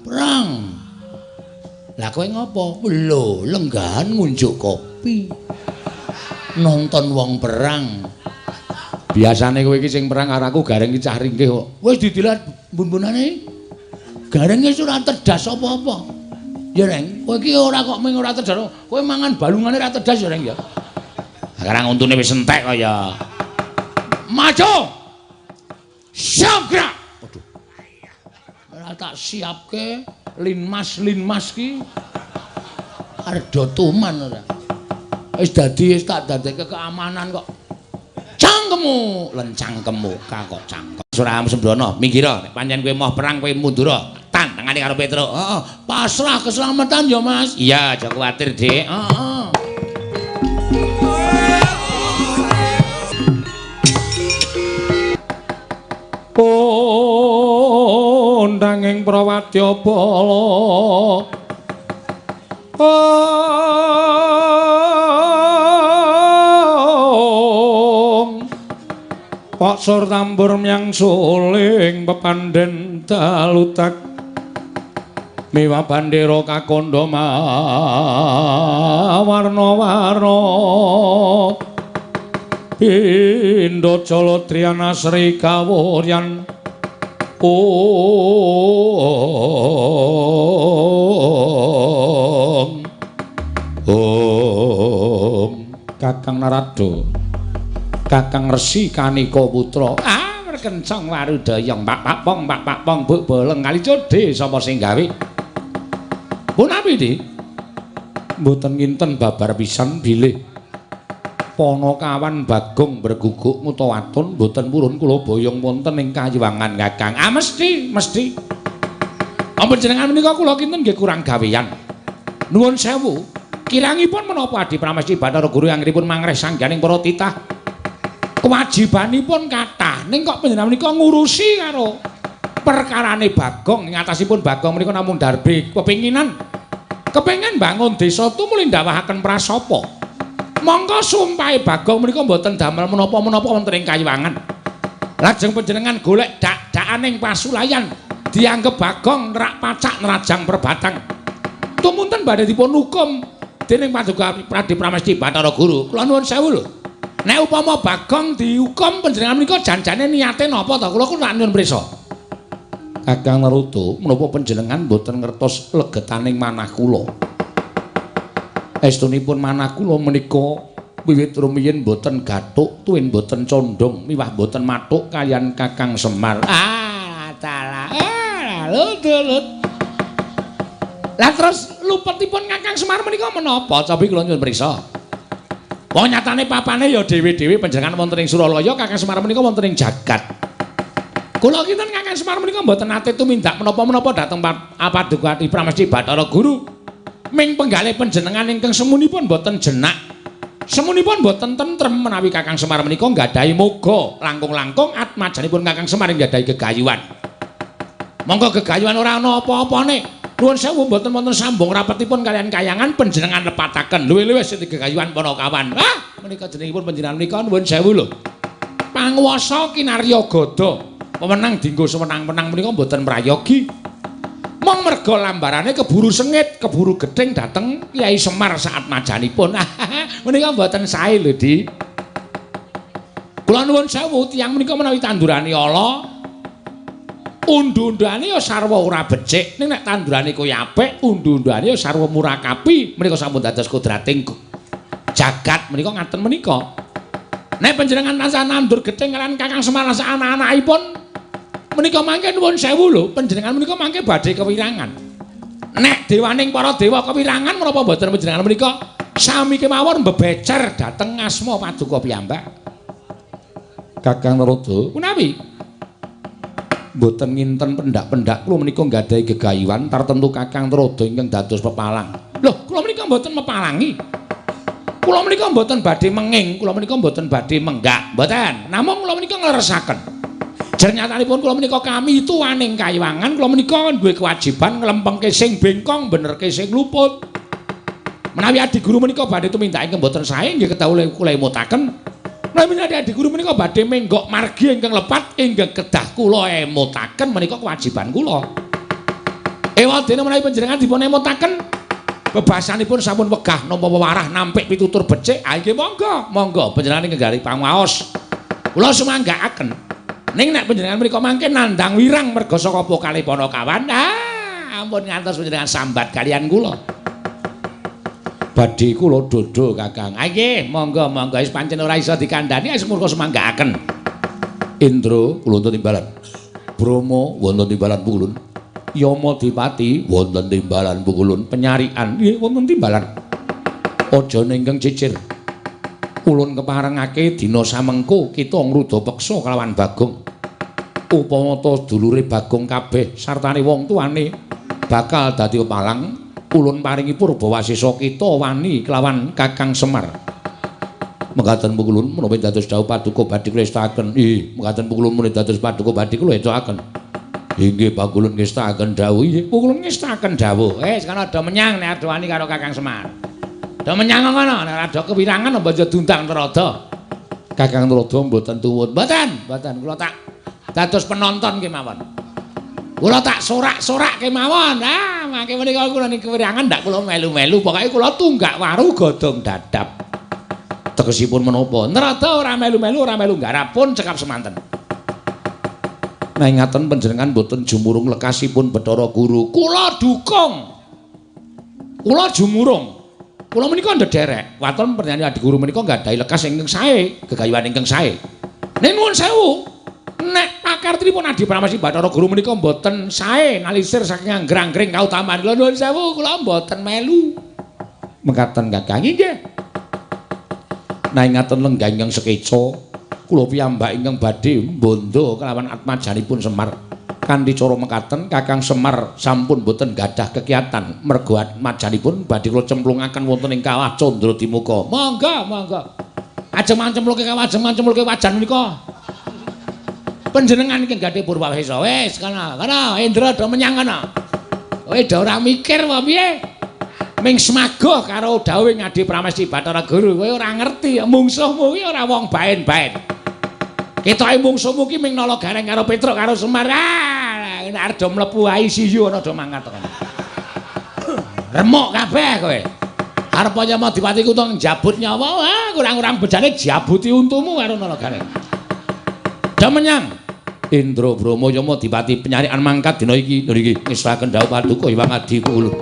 Perang. Lah kowe ngopo? Lho, lenggahan ngunjuk kopi. Nonton wong perang. Biasane kowe iki sing perang karo aku gareng iki cah ringkih kok. Wis didilat bun-bunane. Garenge ora tedas apa-apa. Ya Reng, kowe iki ora kok mung ora tedas. Kowe mangan balungane ora tedas ya Reng ya. Sekarang untune wis entek kaya. Maju. Siap gerak. Waduh. Ora tak siapke linmas ki. Ardo tuman ora. Wis dadi wis tak dadekke keamanan kok. Cangkemmu, lencangkemmu kok cangkem. Suramu Sembrono, minggiro nek pancen kowe moh perang kowe mundura. Tangane karo Petruk. Heeh, pasrah keselamatan ya Mas. Iya, aja kuwatir, Dik. Heeh. Nanging Prawadyabala Pak sur tambur myang suling pepandhen dalutak miwa bandera kakandha warna-warna pindha jala triyana sri kawuryan Kakang Narada Kakang Resi Kanika Putra merkencong warudaya pak pong buk boleng kali codhe sapa sing gawe punapi Dik mboten nginten babar pisan bilih Panakawan Bagong berguguk ngutawatun mboten purun kula boyong wonten ing kayiwangan Kakang. Mesti. Ampun jenengan menika kula kinten nggih kurang gaweyan. Nuwun sewu. Kirangipun menapa Adi Pramesti Bathara Guru anggenipun mangreh sangganing para titah. Kewajibanipun kathah ning kok panjenengan menika ngurusi karo perkarane Bagong ing atasipun Bagong menika namung darbe kepinginan kepengin bangun desa tumuli ndawahaken prasapa. Monggo sumpahe Bagong menika mboten damel menapa-menapa wonten ing kayiwangan. Lajeng panjenengan golek dak-dakaning pasulayan dianggep Bagong nerak pacak nerajang perbatang. Tumunten badhe dipun hukum dening Paduka Adi Pramesti Bathara Guru. Kula nuwun sewu lho. Nek upama Bagong dihukum panjenengan menika janjane niate napa to? Kula nuwun prisa. Kakang Narada, menapa panjenengan mboten ngertos legetaning manah kula? Estunipun manah kula menika wiwit rumiyin boten gathuk tuwin boten condong miwah boten mathuk kaliyan Kakang Semar. Tala. Lut. Lah terus lupetipun Kakang Semar menika menapa? Cobi kula nyuwun prisa. Wong nyatane papane ya dhewe-dhewe panjenengan wonten ing Suralaya, Kakang Semar menika wonten ing jagat. Kula kinten Kakang Semar menika mboten nate tumindak menapa-menapa dhateng Paduka Adi Pramesti Bathara Guru. Ming penggalih panjenengan ingkang semunipun boten jenak. Semunipun boten tentrem menawi Kakang Semar menika nggadahi moga langkung-langkung atmajanipun Kakang Semar nggadahi gegayuhan. Monggo gegayuhan ora ana apa-apane. Nuwun sewu mboten wonten sambung rapetipun kalian kayangan panjenengan lepataken. Luwih-luwih sing gegayuhan Panakawan. Menika jenengipun panjenengan menika nuwun sewu lho. Panguwasa kinarya gada. Pemenang dinggo semenang-menang menika mboten prayogi. Mong merga lambarane keburu sengit, keburu gedeng dateng Kyai Semar saat majanipun. Menika mboten sae lho, Di. Kula nuwun sewu tiyang menika menawi tandurane ala, undu-undane ya sarwa ora becik. Ning nek tandurane kaya apik, undu-undane ya sarwa murakapi. Menika sampun dados kodrating jagat menika ngaten menika. Nek panjenengan tansah nandur gedeng kaliyan Kakang Semar sak anak-anakipun menika mangke nuwun sewu lho, panjenengan menika mangke badhe kewirangan. Nek dewaning para dewa kewirangan menapa mboten panjenengan menika sami kemawon bebecer dhateng asma Paduka piyambak. Kakang Narada, punawi? Mboten nginten pendak-pendak kula menika nggadahi gegayuhan tartemtu Kakang Narada ingkang dados pepalang. Lho, kula menika mboten mepalangi. Kula menika mboten badhe menging, kula menika mboten badhe menggak, mboten. Namung kula menika ngleresaken. Nyatanipun kula menika kami tuwaning kayiwangan kula menika duwe kewajiban nglempengke sing bengkong benerke sing luput. Menawi Adi Guru menika badhe tumindak ingkang mboten sae nggih kedah kula mutaken Menawi menawi adik guru menika badhe menggok margi ingkang lepat ingkang kedah kula emutaken menika kewajiban kula. Ewadene menawi panjenengan dipun emutaken bebasanipun sampun wegah napa warah nampik pitutur becik, ha nggih monggo panjenengan nggali pangaos. Kula sumanggaaken. Ning nek panjenengan menika mangke nandang wirang merga saka pokale Panakawan, ampun ngantos panjenengan sambat kalian kula. Badhe kula dodo Kakang. Ha nggih, monggo wis pancen ora iso dikandhani wis murka sumanggaaken. Indra kula wonten timbalan. Brahma wonten timbalan Pukulun. Yama Dipati wonten timbalan Pukulun. Penyarian nggih wonten timbalan. Aja ingkang cicir. Ulun keparengake dina samengko kita ngruda peksa kelawan Bagong. Upama ta dulure Bagong kabeh sartane wong tuane bakal dadi pepalang. Ulun paringi Purbawasesa kita wani kelawan Kakang Semar. Mekaten Pukulun menapa dados dawuh paduka badhe kula estakaken. Nggih, mekaten Pukulun menawi dados paduka badhe kula estakaken. Inggih Pukulun ngestakaken dawuh. Nggih, Pukulun ngestakaken dawuh. Sekarang ada menyang nek ada wani karo Kakang Semar. Ada menyang ngono nek ada kewirangan apa aja dundang Narada. Kakang Narada mboten tuwun. Mboten kula tak dados penonton kemawon. Kula tak sorak-sorak kemawon. Mangke menika kula niki kewirangan ndak kula melu-melu, pokoke kula tunggak waru godhong dadap. Tegesipun menapa? Narada ora melu-melu, ora melu garapun cekap semanten. Nah ngaten panjenengan mboten jumurung lekasipun Bathara Guru. Kula dukung. Kula jumurung. Kula menika ndederek. Waton pernyanyi adik guru menika nggadahi lekas ingkang sae, gegayuhan ingkang sae. Ning nuwun sewu. Nek pakartinipun Adi Pramesti Bathara Guru menika mboten sae nalisir saking anggrang-angring kautamaan kula nuwun sewu kula mboten melu. Mekaten Kakang nggih. Nah ngaten lenggah ingkang sekeca kula piyambak ingkang badhe mbondo kelawan atmajanipun Semar. Kanthi cara mekaten Kakang Semar sampun boten gadah kekiatan merga atmajanipun badhe kula cemplungaken wonten ing kawah Candradimuka. Monggo. Ajeng mancemplungke kawah, ajeng mancemplungke wajan menika. Panjenengan iki gadhe Purbawasesa. Wis kana Indra do menyang kana. Kowe do ora mikir apa piye? Ming semagoh karo dawuh Adi Pramesti Bathara Guru. Kowe ora ngerti, mungsuhmu iki ora wong baen-baen. Ketoke mungsuhmu ki ming nala gareng karo Petruk karo Semar. Nek arep do mlebu ICU ana do mangkat tekan. Remuk kabeh kowe. Arep Yama Dipati ku to njabut nyawa, kurang-kurang bejane jabuti untumu karo nala gareng. Do menyang Indra Brahma Yama Dipati penyarian mangkat dina iki niki ngesaken dawuh paduka Hyang Adi Pukulun.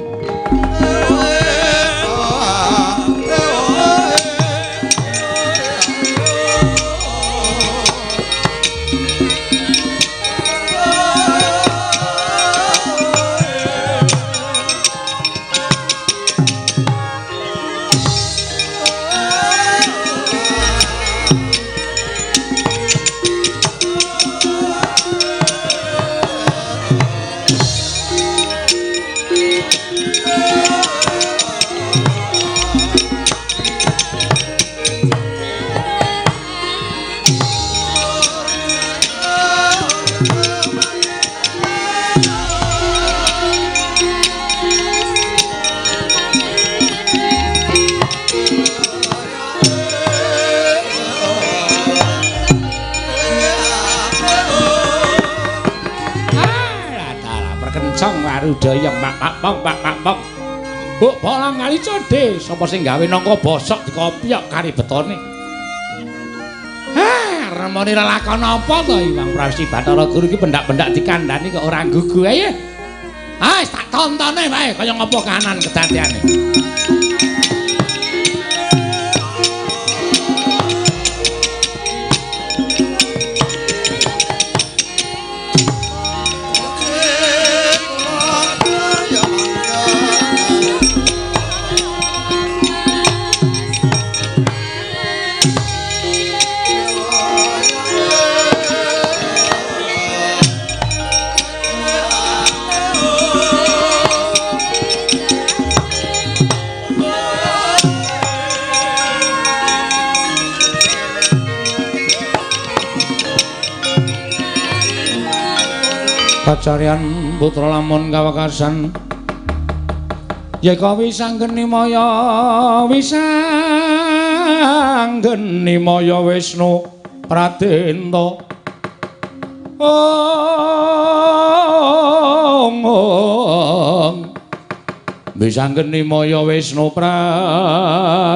Warudaya pak. Buk bolang kali codhe sapa sing gawe nangka bosok dikopiok kari betone. Remone lelakon apa to Hyang Pramesti Bathara Guru iki pendak-pendak dikandhani kok ora nggugu ae. Wis tak tontone wae kaya ngapa kanan kedadeane. Pacarian putra lamun kawekasan yeka wisanggeni maya wisan anggeni Maya Wisnu Pradenta bisa anggeni Maya Wisnu Pradenta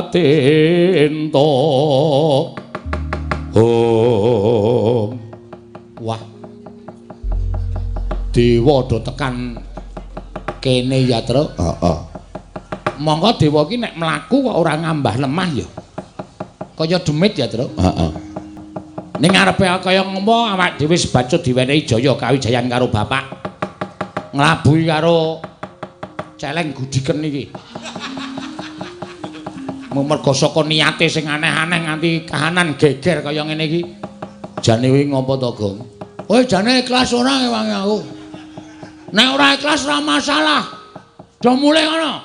wah dewa do tekan kene ya Tru heeh monggo dewa ki nek mlaku kok ora ngambah lemah ya kaya demit ya Tru heeh ning ngarepe kaya ngopo awak dhewe sebacut diwenehi jaya kawijayan karo bapak nglabuhi karo celeng gudiken iki mergo saka niate sing aneh-aneh nganti kahanan geger kaya ngene iki jane kuwi ngopo to Gong kowe jane ikhlas ora ewangi aku nek ora ikhlas ora masalah do mulih ngono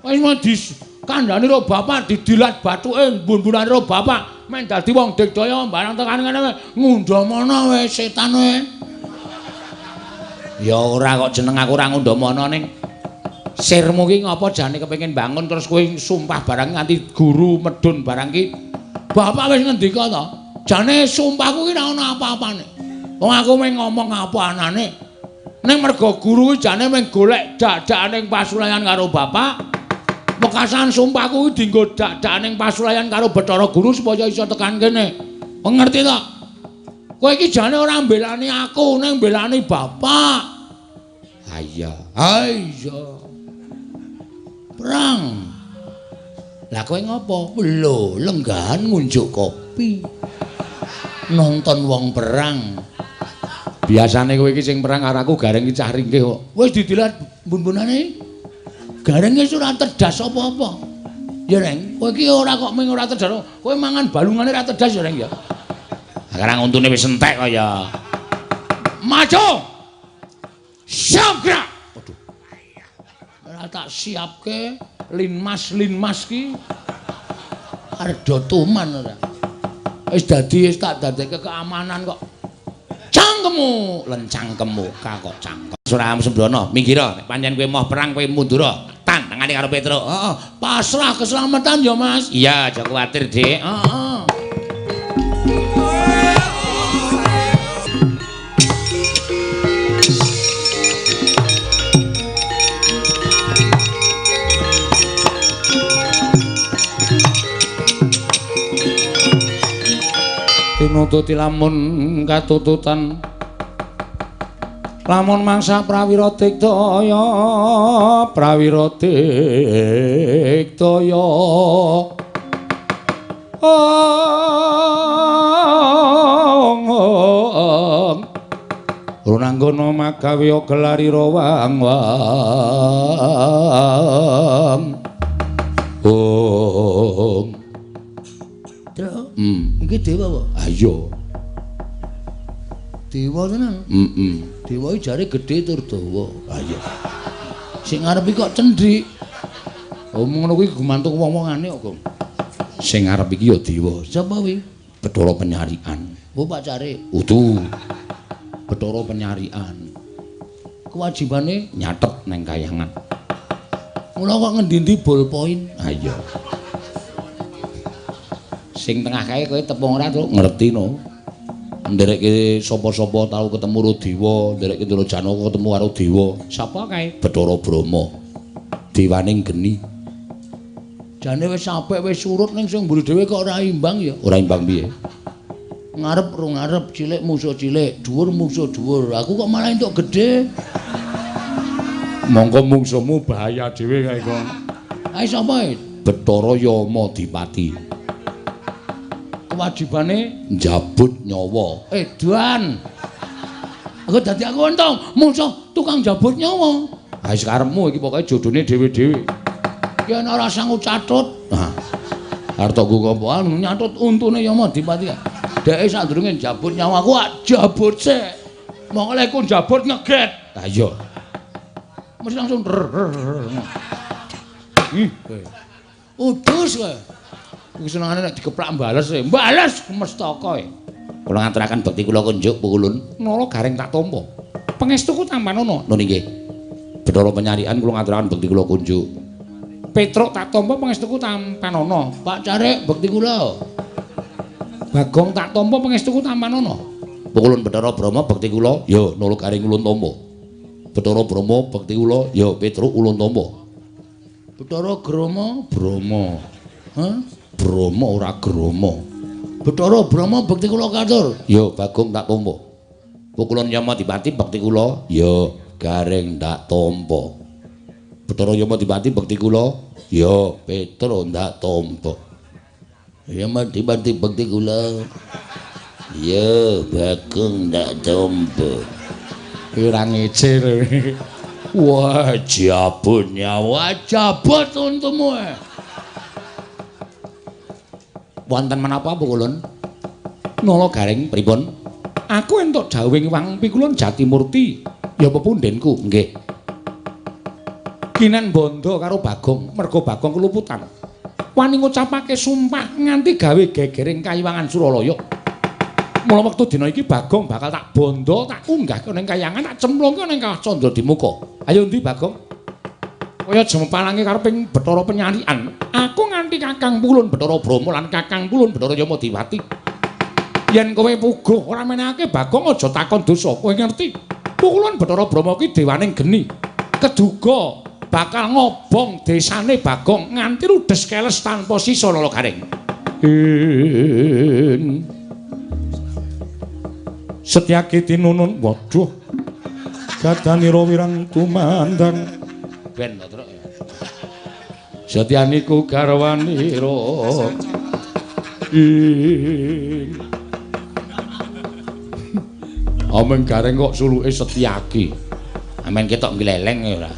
wis mau dikandhani karo bapak didilat bathuke mbun-bunane karo bapak men dadi wong digdaya barang tekan ngene ngundhamana wis setan kowe ya ora kok jeneng aku ora ngundhamana ning sirmu ki ngapa jane kepengin bangun terus kowe sumpah barang nganti guru medun barang ki bapak wis ngendika to jane sumpahku ki ora ana apa-apane wong aku mung ngomong apa anane ning mergo guru ki jane mung golek dak-dakane pasulayan karo bapak pekasan sumpahku ki dienggo dak-dakane pasulayan karo Bathara Guru supaya iso tekan kene ngerti to kowe iki jane ora mbelani aku ning mbelani bapak iya perang lah kowe ngopo lho lenggahan ngunjuk kopi nonton wong perang biasane kowe iki sing perang karo aku gareng iki cah ringkih kok wis didilat mbun-bunane gareng wis ora tedas apa-apa ya Reng kowe iki ora kok mung ora tedas kowe mangan balungane ora tedas ya Reng ya sekarang untune wis entek kaya maju siap gerak tak siapke linmas ki arep tuman ora wis dadi wis tak dadekke keamanan kok cangkemmu lencangkemmu kok cangkem Suraham Sembrono minggira nek pancen kowe moh perang kowe mundura tantangane karo Petruk heeh pasrah keselamatan ya Mas iya aja kuwatir Dik heeh nututi lamun katututan lamun mangsa prawira digdaya runanggana magawe gelari wang-wang iki dewa apa? Ayo. Dewa tenan? Dewa iki jare gedhe tur dawa. Ayo. Sing ngarep iki kok cendhik. Omong ngono kuwi gumantung wong-wongane kok, Gong. Sing ngarep iki ya dewa. Sapa kuwi? Bathara Penyarian. Oh, pacare. Utuh. Bathara Penyarian. Kewajibane nyatet neng kayangan. Mula kok ngendi-endi ballpoint? Ayo. Sing tengah kae kowe tepung ora Truk ngerti no. Nderekke sapa-sapa tau ketemu karo dewa, nderekke Ndara Janaka ketemu karo dewa. Sapa kae? Bathara Brahma. Dewaning geni. Jane wis apik wis surut ning sing mburi dhewe kok ora imbang ya. Ora imbang piye? Ngarep ro ngarep, cilik musuh cilik, dhuwur musuh dhuwur. Aku kok malah entuk gedhe. Monggo mungsuhmu bahaya dhewe kae kok. Ae sapa? Bathara Yama Dipati. Wajibane njabut nyawa. Edan. Aku dadi aku untung musuh tukang jabut nyawa. Ha wis karepmu iki pokoke jodone dhewe-dhewe. Yen ora sanggup catut. Nah. Arep nggo apa nyatut untune Yama Dipati. Dheke sadurunge jabut nyawa aku jabut sik. Monggo lek ku jabut ngeget. Ha iya. Mesti langsung udus kowe. Iku senengane nek dikeplak mbales e. Mbales mestaka e. Kula ngaturaken bekti kula kunjuk pukulun. Nala garing tak tampa. Pangestuku tampan ana. Lho nggih. Bathara Penyarian kula ngaturaken bekti kula kunjuk. Petruk tak tampa pangestuku tampanono. Pak Carek bekti kula. Bagong tak tampa pangestuku tampanono. Pukulun Bathara Brama bekti kula, ya Nalagaring ulun tampa. Bathara Brama bekti kula, ya Petruk ulun tampa. Bathara Brama, Hah? Brama ora Grama. Bathara Brama bekti kula katur, ya Bagong tak tampa. Pukulun Yamadipati bekti kula, ya Gareng tak tampa. Bathara Yamadipati bekti kula, ya Petruk ndak tampa. Yamadipati bekti kula, ya Bagong ndak tampa. Ora ngecer. Wajabnya wajabat untukmu. Wonten menapa pukulun? Nalagaring pripun? Aku entuk jawing wang pikulun Jatimurti. Ya pepundhenku, nggih. Kinen bondo karo Bagong, merga Bagong keluputan. Wani ngucapake sumpah nganti gawe gegering Kayiwangan Suralaya. Mula wektu dina iki Bagong bakal tak bondo, tak unggahke ning Kahyangan, tak cemplungke ning Kawah Candadimuka. Ayo ndi Bagong? Kaya jempalange karo ping Bathara Penyalian. Aku nganti Kakang Pulun Bathara Brama lan Kakang Pulun Bathara Yamadipati. Yen kowe puguh ora menehake Bagong aja takon dosa, kowe ngerti? Pulun Bathara Brama kuwi dewaning geni. Keduga bakal ngobong desane Bagong nganti ludes keles tanpa sisa Nalagaring. Setyaki tinunun, waduh. Gadanira wirang tumandang. Ben Bathara. Setyaniku garwanira. Ameng gareng kok suluke Setyaki. Amen ketok gleleng ora.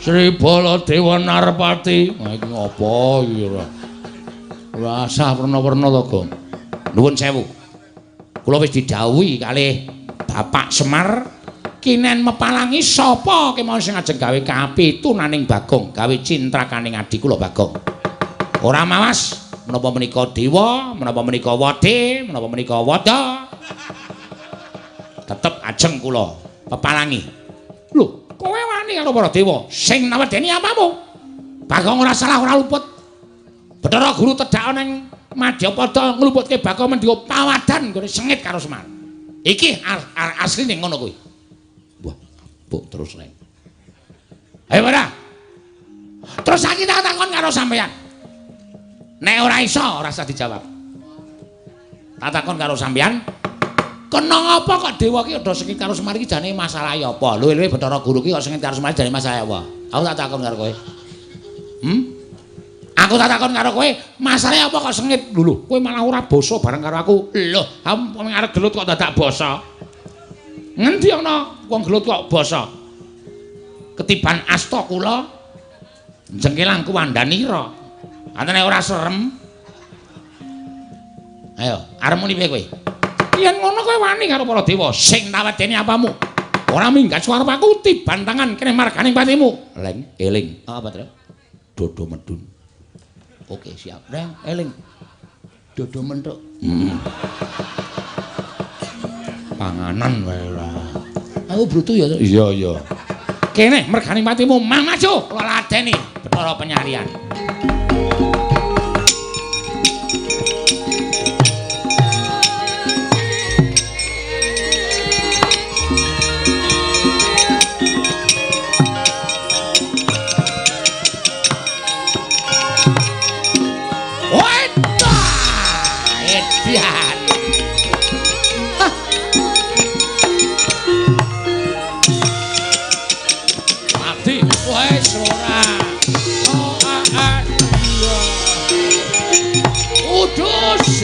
Sri Baladewa Narpati. Nah iki ngopo iki ora. Ora sah werna-werna to, Gong. Nuwun sewu. Kula wis didhawuhi kalih Bapak Semar kinen mepalangi sapa kemawon sing ajeng gawe kapitunaning Bagong, gawe cintrakaning adi kula Bagong. Ora mawas menapa menika dewa, menapa menika wadi, menapa menika wada. Tetep ajeng kula pepalangi. Lho, kowe wani karo para dewa sing nawedeni apamu? Bagong ora salah ora luput. Bathara Guru tedhak ning Madyapada ngluputke Bagong mendika pawadan nggone sengit karo Semar. Iki asline ngono kuwi. Wah, buk terus rek. Ayo ora. Terus saiki tak takon karo sampeyan. Nek ora iso ora usah dijawab. Tak takon karo sampeyan. Kena ngapa kok dewa ki ado sengit karo Semar iki jane masalah ya apa? Luwe-luwe Bathara Guru ki kok sengit karo Semar jane masalah apa? Aku tak takon karo kowe. Aku tak takon karo kowe, masalahe apa kok sengit? Lho, kowe malah ora basa bareng karo aku. Lho, kamu arep gelut kok dadak basa. Ngendi ana wong gelut kok basa? Ketiban asta kula jengkelang kuwandanira. Antene ora serem. Ayo, arep muni piye kowe? Yen ngono kowe wani karo para dewa sing nawedeni apamu? Ora minggat suarep aku tiban tangan kene marganing patimu. Leng, eling. Apa, Tru? Dodo medun. Oke, siap. Reng, eling. Dodo mentuk. Panganan wae ora. Aku brutu ya. Iya, iya. Kene merganing patimu, mang maju. Kula ladeni Bathara Penyalian.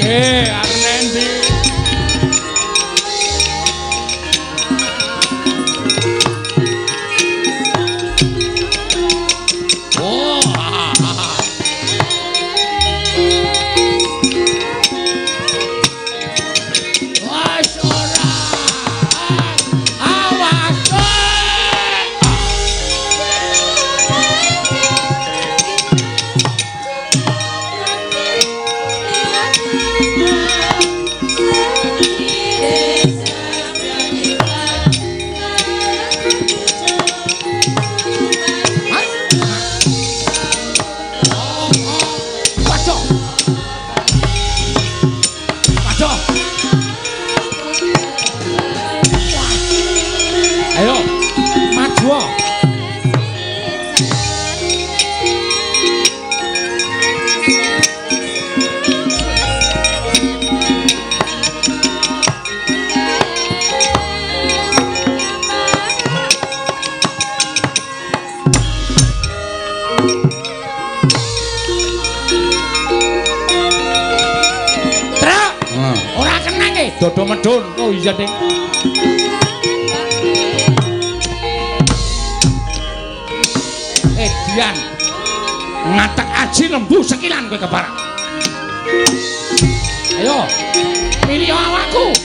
Arnendi Dodo medun. Oh iya, Ding. Dian. Ngatek aji lembu sekilan kowe kebarak. Ayo. Milih awakku.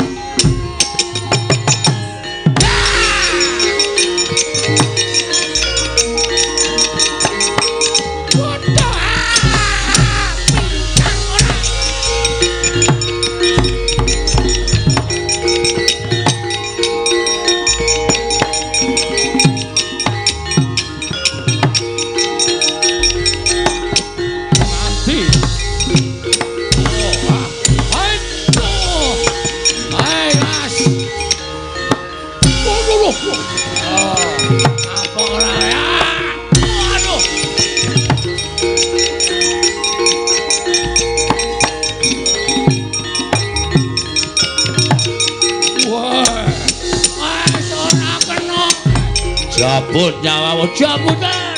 Jabut nyawamu, jabutan.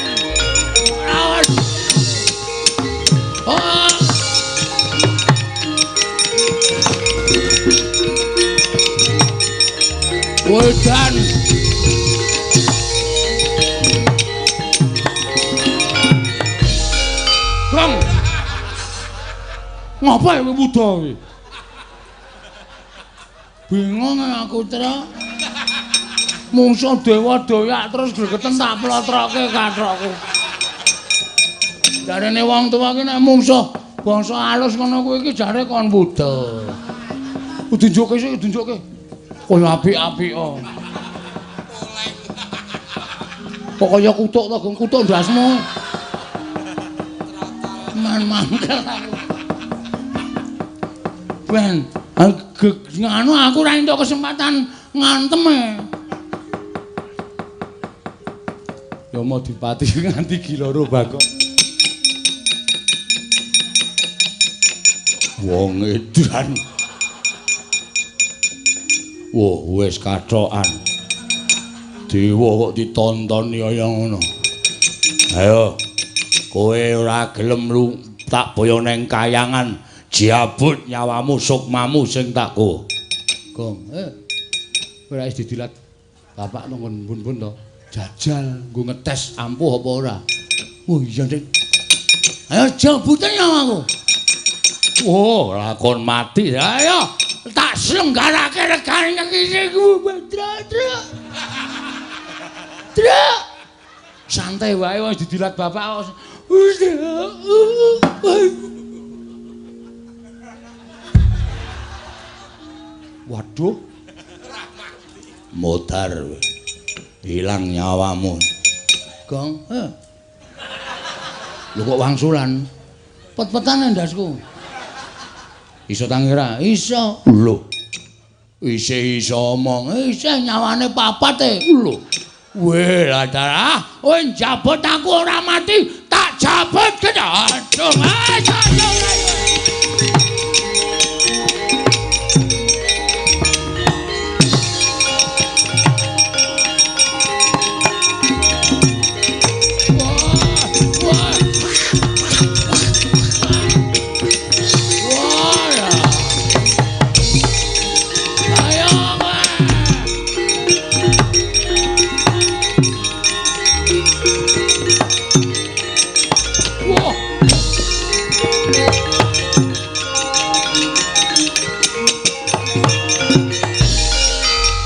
Awas. Oh. Wedan. Krong. Ngapa ya muda iki? Bingung aku, Tra. Mungsuh dewa doyak terus gregeten tak plotroke kathokku. Jarene wong tuwa ki nek mungsuh bangsa alus ngono kuwi iki jare kon Buddha. Tunjuke sik, tunjuke. Kaya apik-apik kok. Kok kaya kutuk to, Gong, kutuk ndasmu. Man-mangkel aku. Ben, nganu aku ora entuk kesempatan ngantem. Ya mau dipati nganti giloro Bagong. Wong edan. Wah, wis kathokan. Dewa kok ditontoni kaya ngono. Ayo. Kowe ora gelem lu tak boyo neng kayangan, jabut nyawamu sukmamu sing tak kowe. Gong, ora wis didilat. Bapak nunggon bun-bun to. Jajal, gue ngetes ampuh apa ora. Oh iya, Ding. Ayo jabutan nyawaku. Oh, lakon mati. Ayo, tak selenggarake regane iki ku, Dra. Santai wae wis didilat bapak. Waduh. Modar. Hilang nyawamu. Gong, lho kok wangsulan? Pet-petan ndasku. Iso tangira? Iso. Lho. Iso omong. Iso nyawane papat lho. Weh, ladara. Kowe njabut aku ora mati, tak jabut kedadung.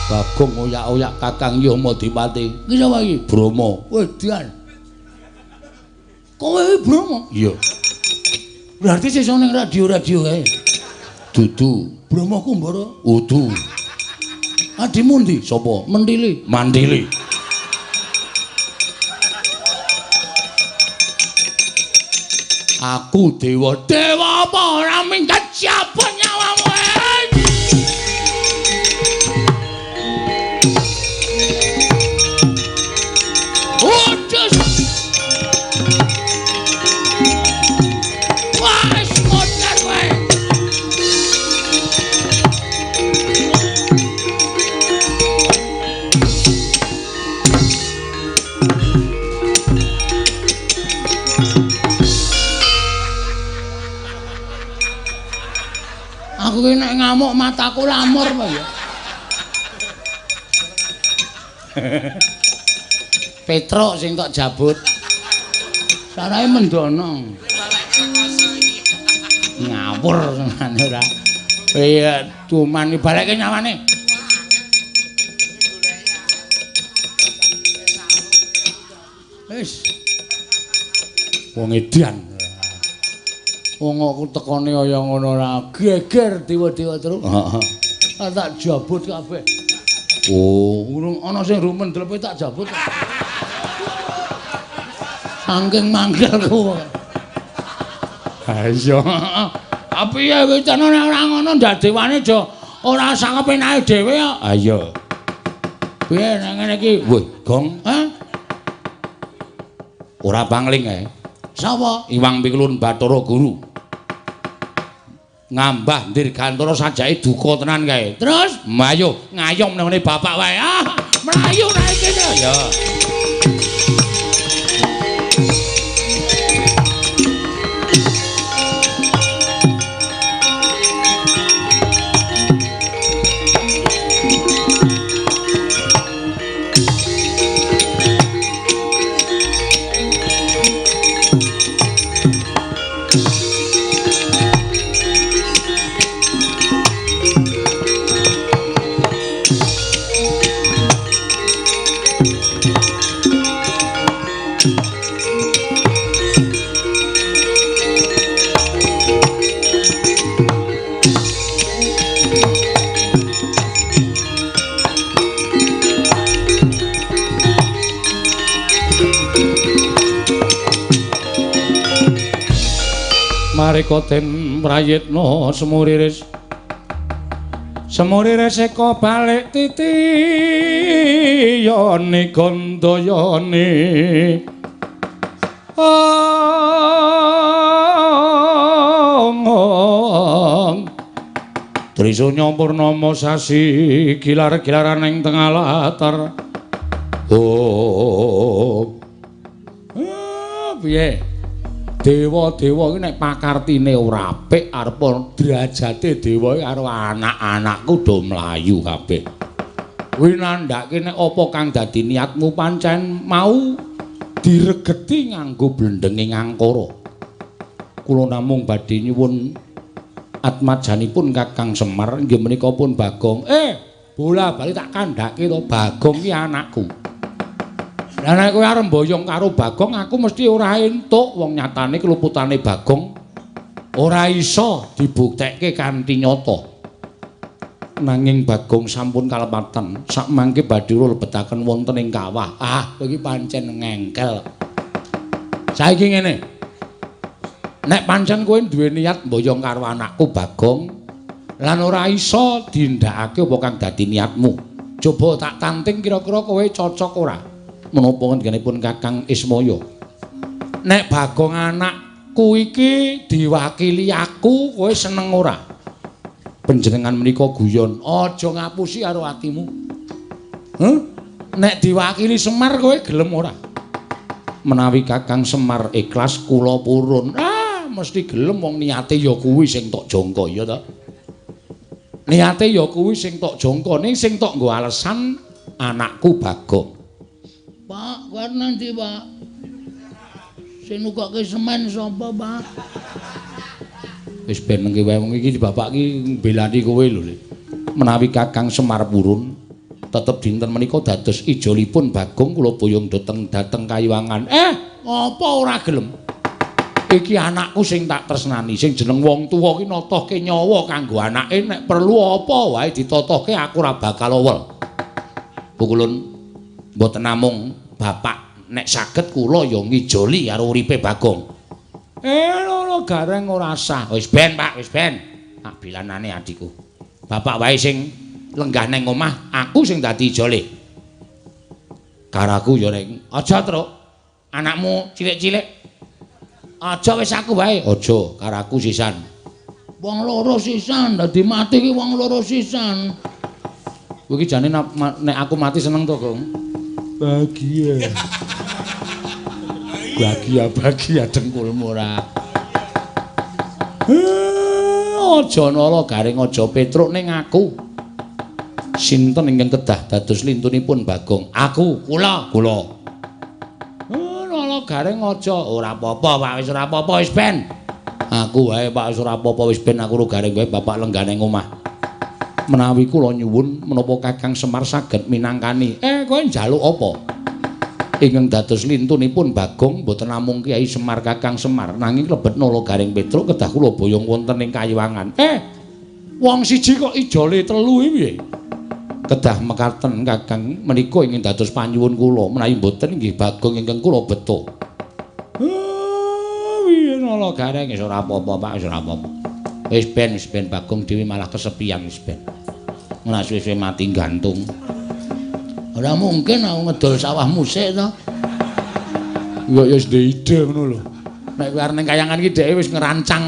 Bagong oyak-oyak Kakang Yamadipati. Ki sapa iki? Brama. Wedan. Kowe iki Brama? Iya. Berarti sesuk ning radio-radio kae. Dudu. Brama Kumbara? Udu. Adimu ndi? Sapa? Mentili. Mandili. Aku dewa. Dewa apa ora minggat jabut nyawamu. ngamuk mataku lamur apa ya? Petruk sing tok jabut. Sarae mendono. Ngawur senane ora. Iya, cuman balekke nyawane. Wis. Wong edan. Wong aku tekone kaya ngono ora geger dewa-dewa terus. Heeh. Tak jabut kabeh. Oh, urung ana sing rumen delepe tak jabut. Saking mangkelku. Ha iya. Tapi ya wis ora ngono ndadewane aja ora sak kepenake dhewe kok. Ha iya. Piye nang ngene iki? Wih, Gong. Hah? Ora pangling ae. Sapa? Iwang Pikulun Bathara Guru. Ngambah Dirgantara sajake duka tenan kae. Terus, ayo ngayom nang ngene bapak wae. Ah, mlayu naik kene. Ya. Marika den prayitna semuriris eka balik titiyane gandayane Trisunya purnama sasi gilar-gilaran ing tengah latar. Oh. Piye? Dewa-dewa iki nek pakartine ora apik arep derajate dewa karo anak-anakku do mlayu kabeh. Kuwi nandhake nek apa kang dadi niatmu pancen mau diregeti nganggo blendenge ngangkara. Kula namung badhe nyuwun atmajanipun Kakang Semar inggih menika pun Bagong. Bola-bali tak kandhake to Bagong ki anakku. Lah nek kowe arep mboyong karo Bagong aku mesti ora entuk wong nyatane keluputane Bagong ora iso dibuktekke kanthi nyata. Nanging Bagong sampun kalepatan sak mangke badhe lebetaken wonten ing kawah. Ah, kowe iki pancen ngengkel. Saiki ngene. Nek pancen kowe duwe niat mboyong karo anakku Bagong lan ora iso dindakake apa kang dadi niatmu. Coba tak tanting kira-kira kowe cocok ora? Menapa ngendikanipun Kakang Ismaya. Nek Bagong anakku iki diwakili aku, kowe seneng ora? Panjenengan menika guyon, aja ngapusi karo atimu. Nek diwakili Semar kowe gelem ora? Menawi Kakang Semar ikhlas kula purun. Mesti gelem wong niate ya kuwi sing tok jangka ya ta. Niate ya kuwi sing tok jangka, ning sing tok nggo alesan anakku Bagong. Pak, kuwi nanti, Pak. Sing nukokke semen sapa, Pak? Wis ben nengke wae wong iki bapak ki mbelani kowe lho. Menawi Kakang Semar purun, tetep dinten menika dados ijolipun Bagong kula boyong dateng Kayuwangan. Apa ora gelem? Iki anakku sing tak tresnani, sing jeneng wong tuwa ki notohke nyawa kanggo anake nek perlu apa wae ditotohke aku ora bakal owel. Pukulun mboten namung bapak nek saged kula ya ngijoli karo uripe Bagong. Loro gareng ora sah. Wis ben, Pak, wis ben. Tak bilanane adikku. Bapak wae sing lenggah nang omah, aku sing dadi ijole. Karaku ya ning aja truk. Anakmu cilik-cilik. Aja wis aku wae. Aja karo aku sisan. Wong loro sisan, dadi mati ki wong loro sisan. Kowe iki jane nek aku mati seneng to, Gong? Bahagia. Bahagia dengkulmu ora. Aja nala garing aja petruk ning aku. Sinten ingkang kedah dados lintunipun Bagong? Aku, kula. Nala garing aja ora apa-apa, Pak, wis ora apa-apa wis ben. Aku wae Pak wis ora apa-apa wis ben aku garing wae bapak lenggane omah. Menawi kula nyuwun menapa Kakang Semar saged minangkani. Kowe njaluk apa? Ingkang dados lintunipun Bagong boten namung Kyai Semar Kakang Semar nanging klebet nala garing Petruk kedah kula boyong wonten ing Kayuwangan. Wong siji kok ijole telu iki piye? Kedah mekaten Kakang menika ingin dados panyuwun kula menawi boten inggih Bagong ingkang kula beto. Piye nala garing wis ora apa-apa Pak wis ora apa-apa. Wis ben Bagong dhewe malah kesepian wis ben. Ora suwe-suwe mati gantung. Ora mungkin aku ngedol sawahmu sik to. Ya wis ide ngono lho. Nek kowe arep ning Kayangan iki dhek wis ngerancang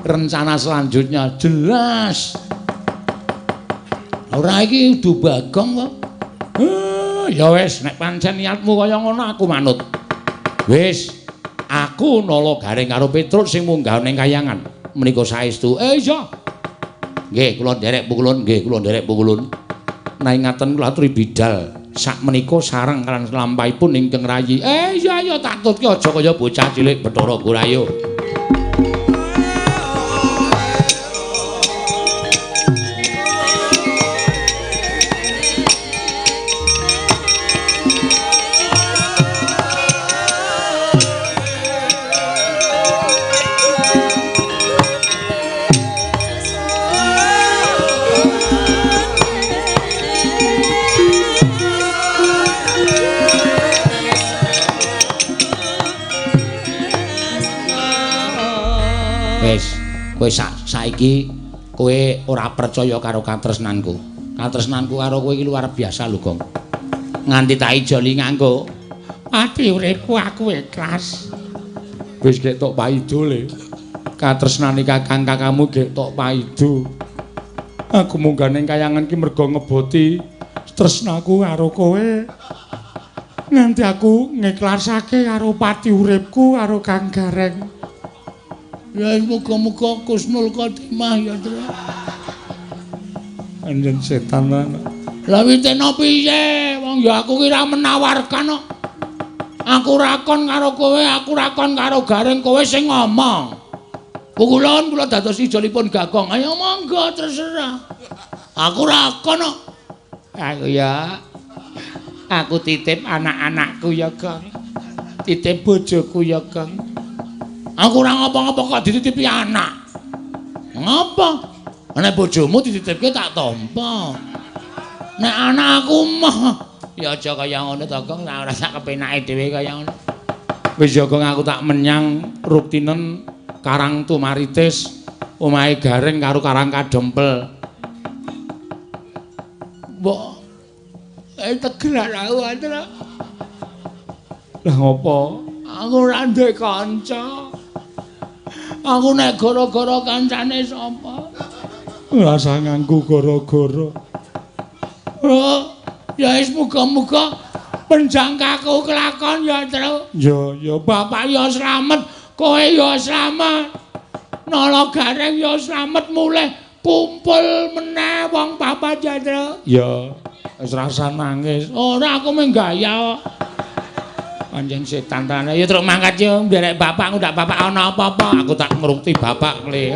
rencana selanjutnya jelas. Ora iki udu Bagong kok. Ya wis nek pancen niatmu kaya ngono aku manut. Wis aku nala garing karo Petruk sing munggah ning Kayangan. Menika saestu. Iya. Nggih kula nderek pukulun, nggih kula nderek pukulun. Nanging ngaten kula aturi bidal. Sak menika sareng kan lampahipun ingkang rayi. Iya tak tutke aja kaya bocah cilik Bathara Gurayu. Kowe saiki kowe ora percaya karo katresnanku. Katresnanku karo kowe iki luar biasa lho, Gong. Nganti tak ijoli nganggo pati uripku aku ikhlas. Wis ketok paido le. Katresnane kakang-kakangmu ketok paido. Aku munggah ning Kayangan ki mergo ngeboti tresnaku karo kowe. Nganti aku ngiklasake karo pati uripku karo Kang Gareng. Ya muga-muga kusnul khotimah ya, Tru. Anjen setan ana. Lah witena piye? Wong ya aku ki ra menawarkan kok. Aku rakon karo kowe, aku rakon karo Gareng, kowe sing ngomong. Pukulun kula dados ijolipun Gagong. Ayo monggo terserah. Aku rakon kok. Aku ya. Aku titip anak-anakku ya, Gong. Titip bojoku ya, Gong. Aku ora ngapa-ngapa kok dititipi anak. Ngapa? Nek bojomu dititipke tak tampa. Nek anakku mah ya aja kaya ngono to, Gong. Ora sak kepenake dhewe kaya ngono. Wis ya, Gong, aku tak menyang ruktinen Karang Tumaritis, omahe Gareng karo Karang Kadempel. Mbok tegel aku antara. Lah ngopo? Aku ora ndek kanca. Aku nek gara-gara kancane sapa? Rasa nganggo gara-gara. Ya wis muga-muga penjangkaku kelakon ya, Tru. Ya bapak ya slamet, kowe ya slamet. Nala Gareng ya slamet mulih kumpul meneh wong papat ya, Tru. Ya wis rasa nangis. Ora aku mung gaya kok. Anjen setan tenan. Ya truk mangkat yo nderek bapakku ndak bapak ana apa-apa. Aku tak ngrukti bapak kle.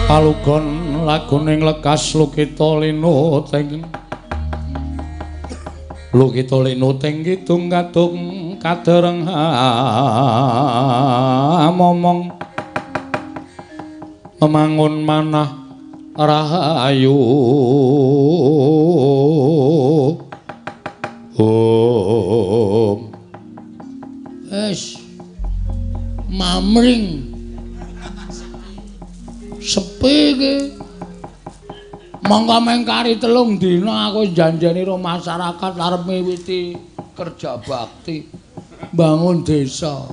Palugon laguning lekas lukita linu teng Lu kita lek nuting kidung kadung kadereng momong memangun manah rahayu es mamring sepi iki monggo mengkari 3 dina aku janjeni karo masyarakat arep miwiti kerja bakti bangun desa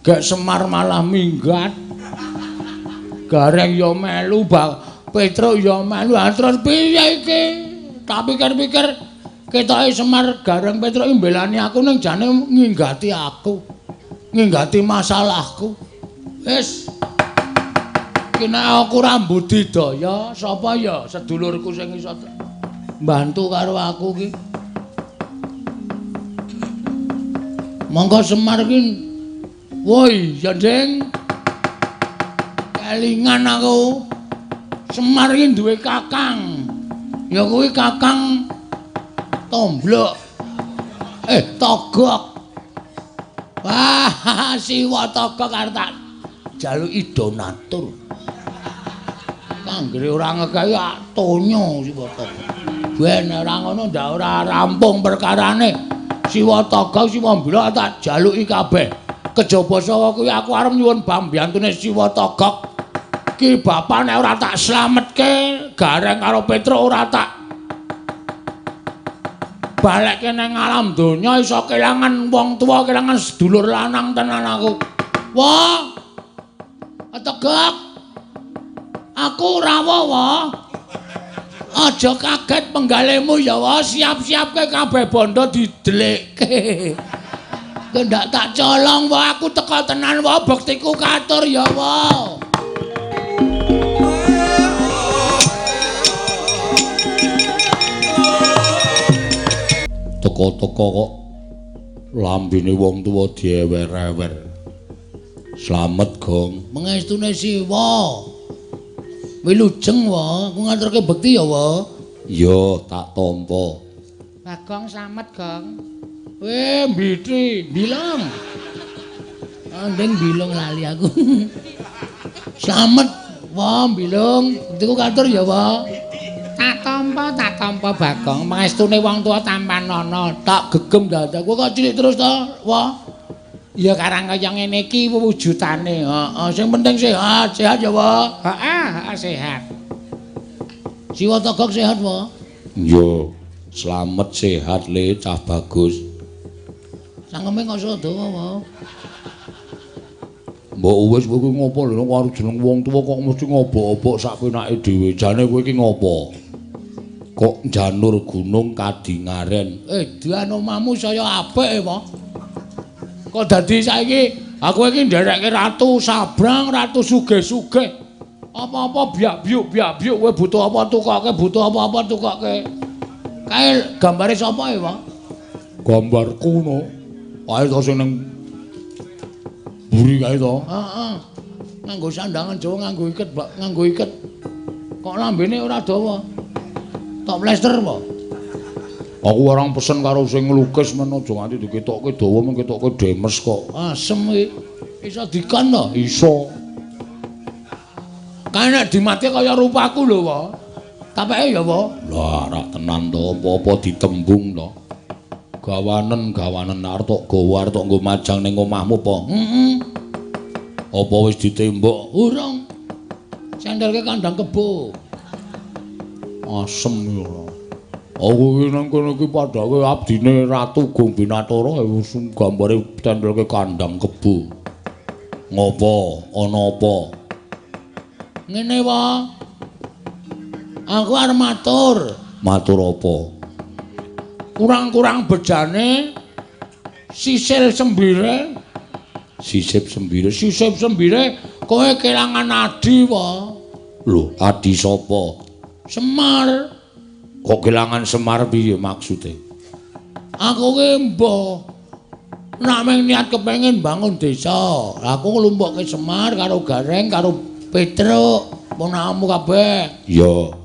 gak Semar malah minggat Gareng ya melu Petruk ya melu terus piye iki tak pikir-pikir ketoke Semar Gareng Petruk mbelani aku ning jane nginggati aku nginggati masalahku wis kena aku rambut didaya sapa ya sedulurku sing iso bantu karo aku ki monggo Semar ki woi ya Deng kelingan aku Semar ki duwe kakang ya kuwi Kakang Tomblok Togok wah Siwa Togok arep tak jaluki donatur anggere ora ngegawe tonyo Siwa Togok. Ben ora ngono ndak ora rampung perkarane. Siwa Togok Siwa Mbila tak jaluki kabeh. Kejaba saka kuwi aku arep nyuwun pambiyantune Siwa Togok. Ki bapane ora tak slametke, Gareng karo Petruk ora tak balekke nang alam donya iso kelangan wong tuwa, kelangan sedulur lanang tenan aku. Wah. Tegak. Aku rawuh wae. Aja kaget penggalemu ya wae, siap-siapke kabeh bondo didelekke. Ndak tak colong wae aku teka tenan wae bektiku katur ya wae. Teka-teka kok lambene wong tuwa diewer-ewer. Slamet, Gong. Mengestune Siwa. Wilujeng wae, aku ngaturke bekti ya wae. Ya, tak tampa. Bagong slamet, Gong. Weh, Mbiti, bilang. Andeng bilung lali aku. Slamet, wae bilung. Bektiku katur ya wae. Tak tampa Bagong. Mengestune wong tuwa tampan ana. Tak gegem dadaku kok cilik terus to, wae. Ya karang kaya ngene iki wujudane. Heeh, sing penting sehat, sehat ya, wae. Heeh, sehat. Siwa Togok sehat, wae. Ya, slamet sehat le cah bagus. Sangeme kok sedawa, wae. Mbok wis kowe ngopo lho karo jeneng wong tuwa kok mesti ngobok-obok sak penake dhewe. Jane kowe iki ngopo? Kok janur gunung kadingaren. Dian omahmu saya apik, wae. Kok dadi saiki aku iki nderekke ratu sabrang, ratu sugih-sugih. Apa-apa biak-biuk kowe butuh apa tukoke, butuh apa-apa tukoke. Kae gambare sapa e, Pak? Gambarku no. Ae to sing ning buri kae to. Heeh. Nganggo sandangan Jawa nganggo iket, Pak, nganggo iket. Kok lambene ora dawa? Tok plester, Pak. Aku orang pesen karo sing nglukis men aja nganti diketokke dawa men ketokke demes kok. Asem iki. Iso dikon to? Iso. Kae nek dimati kaya rupaku lho, Pak. Tapeke ya, Pak. Lah, rak tenan to, apa-apa ditembung to. Gawanen arep tok gawa arep tok nggo majang ning omahmu apa? Heeh. Apa wis ditembok? Urung. Sendelke kandang kebo. Asem ya. Aku iki nang kene iki padake abdine Ratu Gong Binatara wis gambare tempelke kandang kebo. Ngopo? Ana apa? Ngene wae. Aku arep matur. Matur apa? Kurang-kurang bejane sisil sembire. Sisip sembire. Sisip sembire kowe kelangan adi wae. Lho, adi sapa? Semar. Kok kelangan Semar piye maksude? Aku ki mbah nek meng niat kepengin bangun desa. Aku nglumpukke Semar karo Gareng karo Petruk, ponakmu kabeh. Ya.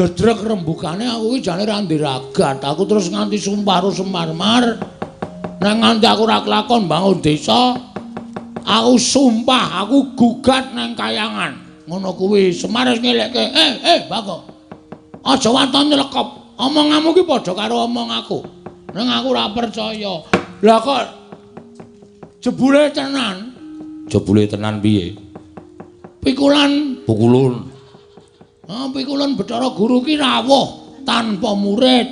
dedrek rembukane aku iki jane ra ndiragat. Aku terus nganti sumpah karo Semar-mar. Nek nganti aku ra kelakon bangun desa, aku sumpah aku gugat nang kayangan. Ngono kuwi Semar wis ngelekke, Bagong. Aja waton nyelekop. Omonganmu ki padha karo omong aku. Nang aku ora percaya. Lah kok jebule tenan? Jebule tenan piye? Pikulan. Pikulan Bathara Guru ki rawuh tanpa murid.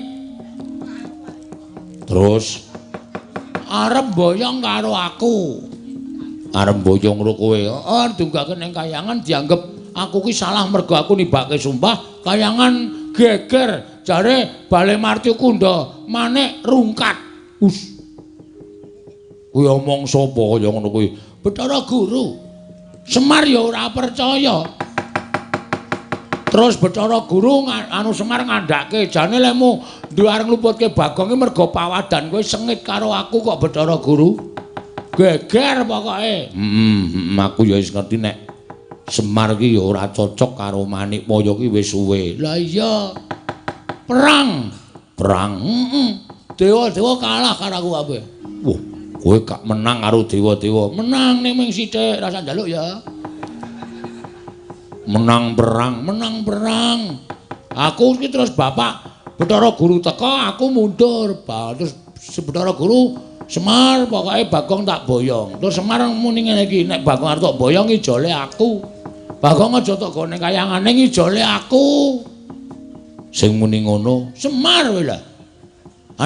Terus arep boyong karo aku. Arep boyong karo kowe. Heeh, dunggake ning kayangan dianggep aku ki salah mergo aku nibake sumpah, kayangan geger. Jare Bale Marti Kunda manik rungkat. Kuwi omong sapa kaya ngono kuwi? Bathara Guru. Semar ya ora percaya. Terus Bathara Guru anu Semar ngandhake jane lemu duwe arep ngluputke Bagong iki mergo pawadan kowe sengit karo aku kok Bathara Guru. Geger pokoke. Aku ya wis ngerti nek Semar ki ya ora cocok karo Manikmaya ki wis suwe. Lah iya. Perang. Dewa-dewa kalah karo aku kabeh. Wah, kowe gak menang karo dewa-dewa. Menang ning ming sithik rasa njaluk ya. Menang perang. Aku iki terus Bapak Bathara Guru teka, aku mundur. Terus Bathara Guru Semar pokoke Bagong tak boyong. Terus Semar muni ngene iki, nek Bagong arep tak boyong ijole aku. Bagong aja tak go ning kayangane ijole aku. Sing muni ngono Semar kowe lho.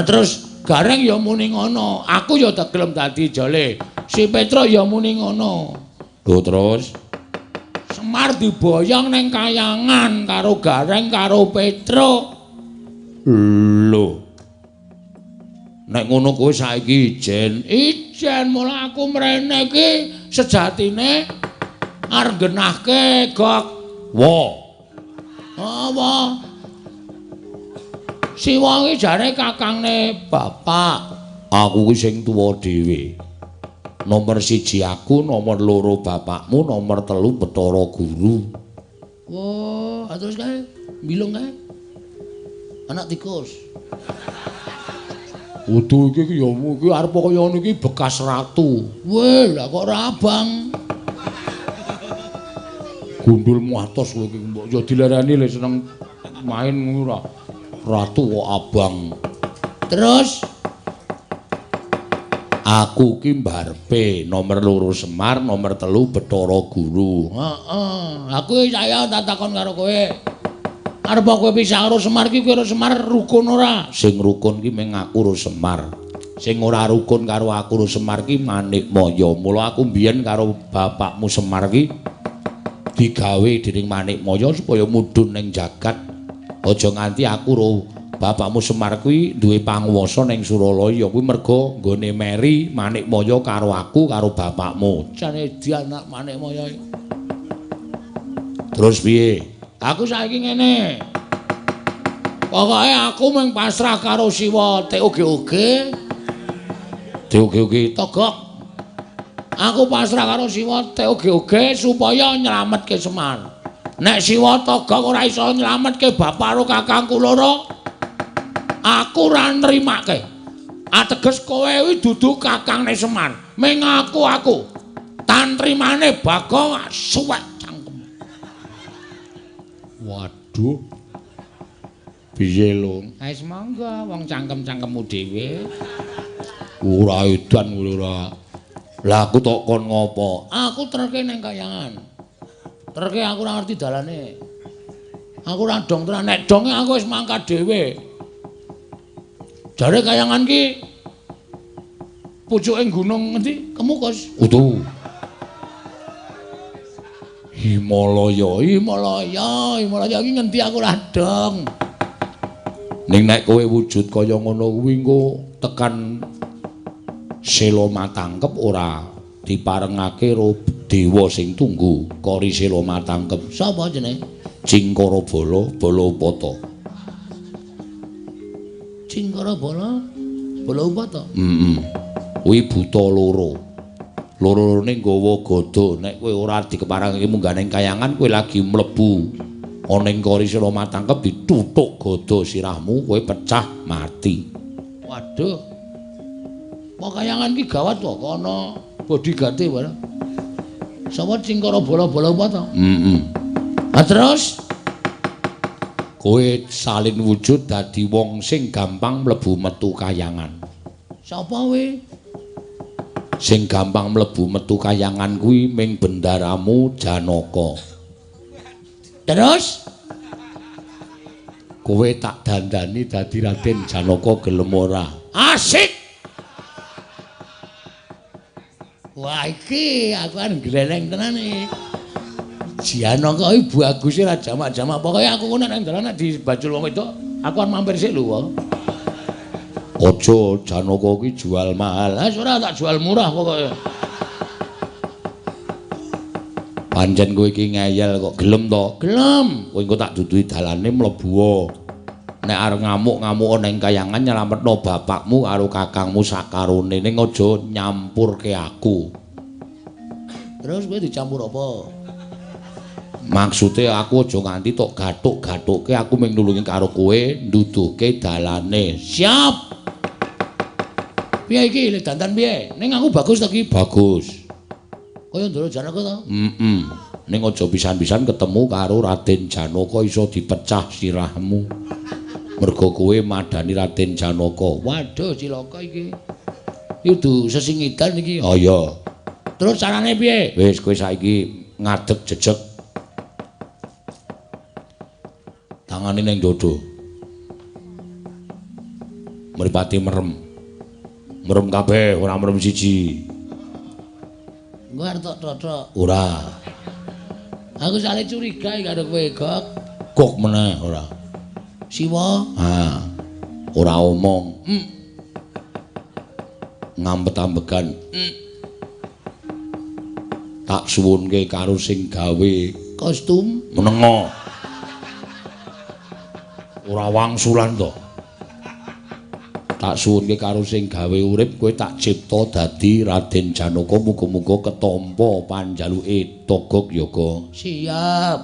Terus Gareng ya muni ngono. Aku ya tak gelem dadi ijole. Si Petra ya muni ngono. Lho terus Semar diboyong ning kayangan karo Gareng karo Petruk. Lho. Nek ngono kowe saiki ijen mula aku mrene iki sejatine arep genahke Gok. Apa? Siwa iki jare kakangne bapak. Aku ki sing tuwa dhewe. Nomor 1 aku, nomor 2 bapakmu, nomor 3 Bathara Guru. Wah, terus kae bilung kae. Anak tikus. Udu iki ya iki arep kaya ngono iki bekas ratu. Weh, lah kok ora abang. Gundulmu atos kowe iki mbok ya dilarani lek seneng main ngono ora. Ratu kok abang. Terus aku ki mbarepe nomor 2 Semar, nomor 3 Bathara Guru. Heeh, aku saya tak takon karo kowe. Arep kowe pisah karo Semar ki karo Semar rukun ora? Sing rukun ki mung aku karo Semar. Sing ora rukun karo aku karo Semar ki Manikmaya. Mula aku mbiyen karo bapakmu Semar ki digawe dening Manikmaya supaya mudhun ning jagat. Aja nganti aku karo bapakmu Semar kuwi duwe panguwasa ning Suralaya kuwi merga nggone meri Manikmaya karo aku karo bapakmu. Jane di anak Manikmaya. Terus piye? Aku saiki ngene. Pokoke aku mung pasrah karo Siwa TOG-OG. TOG-OG Togok. Aku pasrah karo Siwa TOG-OG supaya nyelametke Semar. Nek Siwa Togok ora iso nyelametke bapak karo kakangku loro, aku ora nrimake. Ateges kowe kuwi dudu kakangne Semar. Ming aku tantrimane Bagong suwek cangkem. Waduh. Piye lho? Wis monggo wong cangkem-cangkemmu dhewe. Ora edan ora. Lah aku tok kon ngopo? Aku terke ning kayangan. Terke aku ora ngerti dalane. Aku ora dong tenan nek donge aku wis mangkat dhewe. Jare kayangan ki pucuking gunung ngendi? Kemukus. Utuh. Himalaya iki ngendi aku ora dong. Ning nek kowe wujud kaya ngono kuwi engko tekan Sela Matangkep ora diparengake karo dewa sing tunggu Kori Sela Matangkep. Sapa jenenge? Cingkara Bala Balapata. Cingkara Bala Balapata. Kuwi buta loro. Loro-lorone nggawa gada. Nek kowe ora dikeparengake munggah ning kayangan kowe lagi mlebu ana ing kori sira matangkep dituthuk gada sirahmu kowe pecah mati. Waduh. Pakayangan ki gawat kok ana bodyguard-e wae. Sapa cingkara bola-bola apa to? Terus kowe salin wujud dadi wong sing gampang mlebu metu kayangan. Sapa we? Sing gampang mlebu metu kayangan kuwi ming bendaramu Janaka. Terus kowe tak dandani dadi Raden Janaka gelem ora? Asik. Wah iki aku kan gleleng tenan iki. Janaka iki bagus ra jamak-jamak. Pokoke aku ngono nang dalan di bajul wong wedok, aku kan mampir sik lho. Aja Janaka ki jual mahal. Lah ora tak jual murah pokoke. Pancen kowe iki ngeyel kok gelem to? Gelem. Kowe engko tak duduhi dalane mlebu. Nek arep ngamuk-ngamuk ana ing kayangan nyelametno bapakmu karo kakangmu sakarone ning aja nyampurke aku. Terus kowe dicampur apa? Maksude aku aja nganti tok gathuk-gathukke aku mung nulungi karo kowe nduduhke dalane. Siap. Piye iki lek dandan piye? Ning aku bagus to iki? Bagus. Kaya ndoro Janaka to? Ning aja pisan-pisan ketemu karo Raden Janaka iso dipecah sirahmu. Mergo kowe madani Raden Janaka. Waduh cilaka iki. Kudu sesingidan iki. Oh iya. Terus carane piye? Wis kowe saiki ngadeg jejeg. Tangane ning dodo. Mripate merem. Merem kabeh, ora merem siji. Engko arep tok-tok. Ora. Aku sale curiga iki karo kowe, Gok. Kok meneh ora. Siwa? Ora omong. Ngampet-ambekan. Tak suwunke karo sing gawe Kostum menengo. Ora wangsulan to. Tak suwunke karo sing gawe urip kowe tak cipta dadi Raden Janaka muga-muga ketampa panjaluke Togog Yoga. Siap.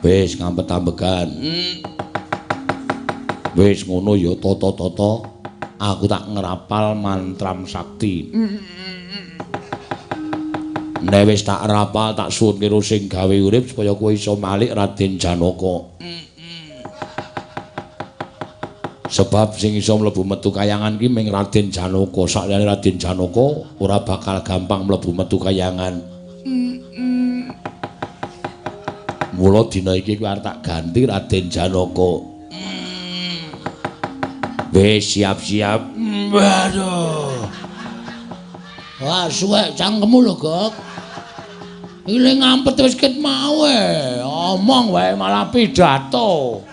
Wis ngampet-ambekan. Wis ngono ya tata-tata aku tak ngrapal mantram sakti. Nek wis tak rapal tak suwun karo sing gawe urip supaya kowe iso malik Raden Janaka. Sebab sing iso mlebu metu kayangan ki mung Raden Janaka. Sakliyane Raden Janaka ora bakal gampang mlebu metu kayangan. Mula dina iki kowe arep tak ganti Raden Janaka. Wis siap-siap. Waduh. Wah, suwek cangkemmu lho, Gok. Iki le ngampet wis ket mau omong wae malah pidato.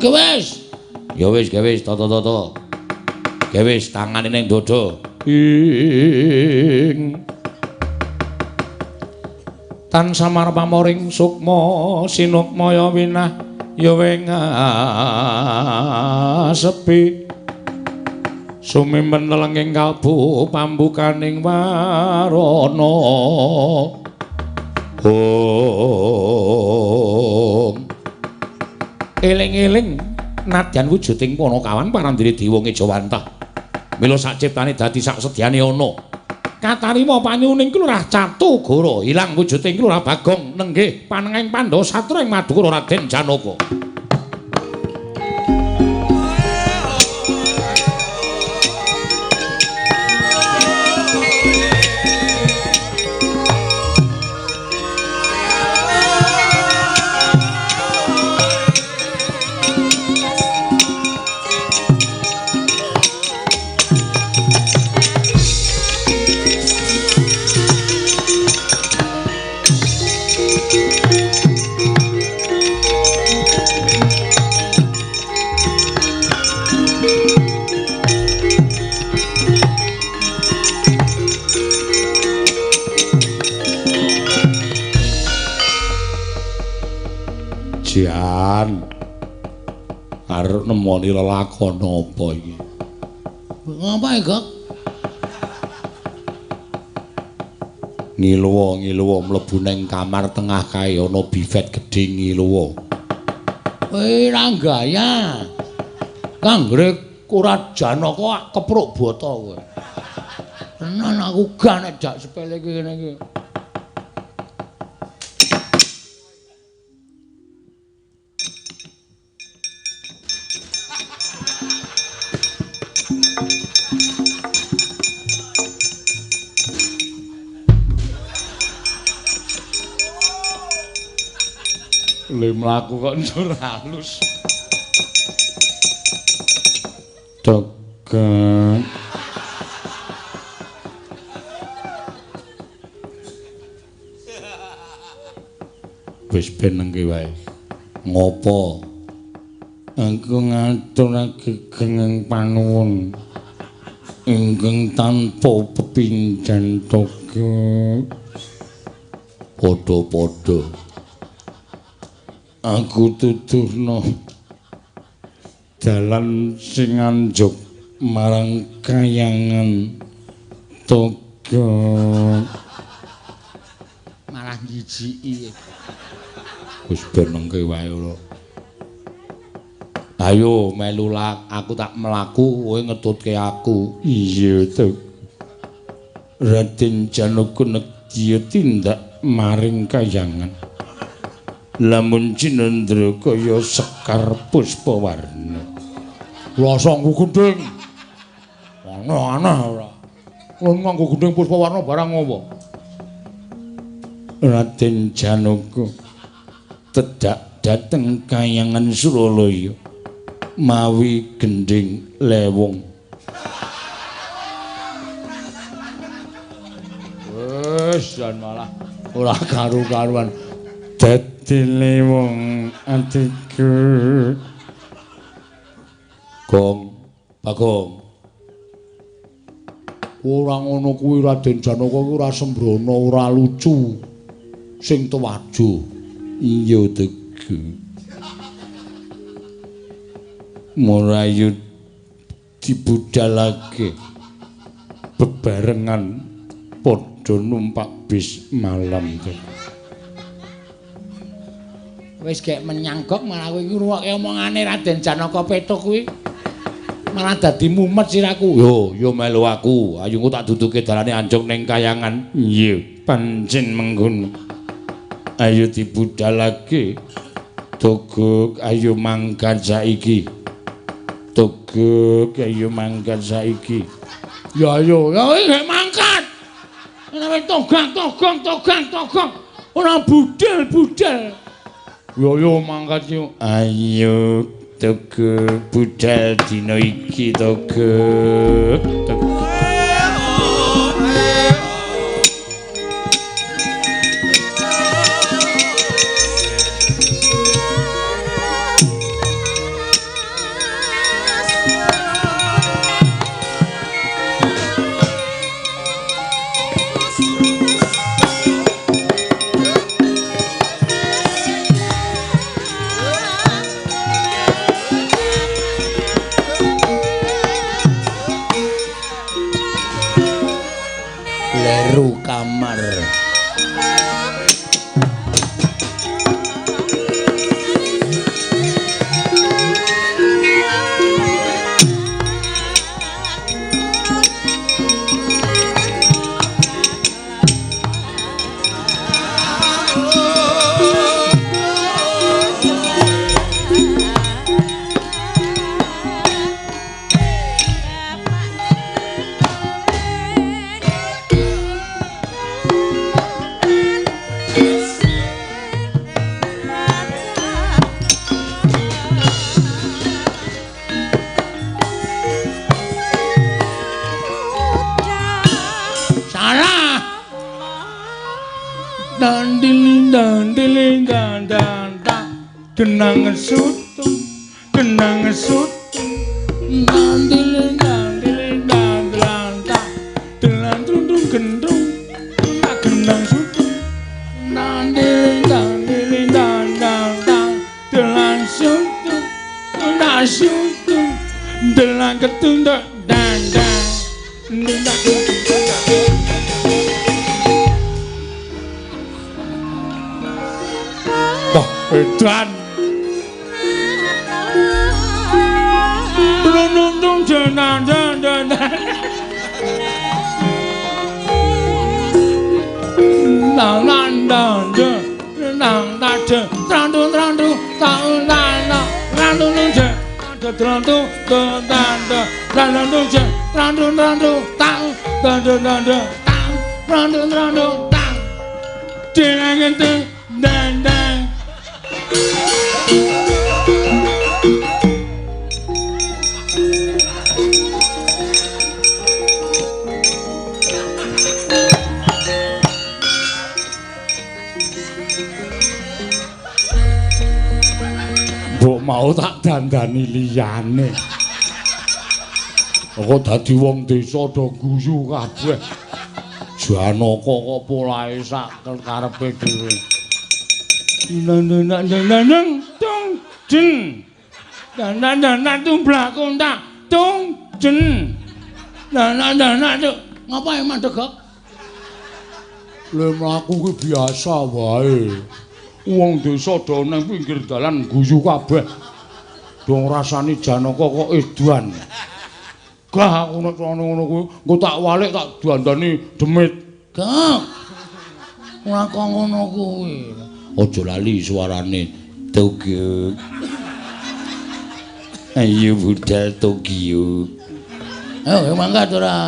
Gewis. Ya wis, tata-tata. Gewis tangane ning dodo. Tan samar pamoring sukma sinukmaya winah ya sepi. Sumimpen telenging kalbu pambukaning warana. Eling-eling nadyan wujuding Panakawan parandene Dewa Ngejawantah. Mila sak ciptane dadi sak sedyane ana. Katarima panyuning Lurah Catugara, ilang wujuding Lurah Bagong nenggih panenging Pandhawa Satra ing Madukara Raden Janaka. Jan arep nemoni lelakon apa iki? Ngapa, Gok? Ngiluwa mlebu ning kamar tengah kae ana bifet gedhe ngiluwa. Ra gaya. Kanggre ora Janaka kepruk bata kowe. Tenan aku gak nek jak sepele kene iki. Le mlaku kok njur halus. Tekan. Wis ben nengke wae. Ngopo? Aku ngaturake kenging panuwun ingkang tanpa pepindhan toga. Padha-padha. Aku tuturno dalan sing anjuk marang kayangan toga. Malah jijiki. Wis ben nengke wae ora. Ayo melu aku tak mlaku kowe ngetutke aku. Iya to. Raden Janaka nedya tindak maring kayangan. Lamun Cinendra kaya Sekar Puspawarna. Lasangku gending. Aneh-aneh ora. Wong nganggo gending Puspawarna barang apa? Raden Janaka tedak dhateng kayangan Suralaya mawi gending lewung. Wes jan malah ora karu-karuan. Dadi lewung atiku. Gong, Bagong. Ora ngono kuwi Raden Janaka kuwi ora sembrono, ora lucu. Sing tuwajo. Iya Teguh. Murayu dibudalake bebarengan padha numpak bis malam. Wis gek menyangkok malah kowe iki ngrungokke omongane Raden Janaka Petuk kuwi. Malah dadi mumet siraku. Yo melu aku. Ayungku tak duduke dalane anjung ning kayangan. Iya, pancen mengkono. Ayo dibudalake. Togok ayo mangkat saiki. Togok ayo mangkat saiki. Ya ayo, ya gek mangkat. Ana togong. Ora budal. Yo mangkat yo. Ayo Togok budal dina iki Togok. Leru kamar. Kenangan sutu nandiling telan trundung gendung kenang sutu nandiling telan sutu telan ketundak edan nuntung jenan nang mbok mau tak dandani liyane. Kok dadi wong desa do guyu kabeh. Janaka kok polahe sak karepe dhewe. Nang tung jen. Nang tung blakon tak tung jen. Nang ngapa emang degok? Lha mlaku ki biasa wae. Wong desa do nang pinggir dalan guyu kabeh. Dong rasani Janaka kok edan. Gah aku nek ngono kuwi engko tak walik tak dandani demit. Gah. Ora kok ngono kuwi. Aja lali suarane Tokyo. Ayo budal Tokyo. Ayo mangkat ora.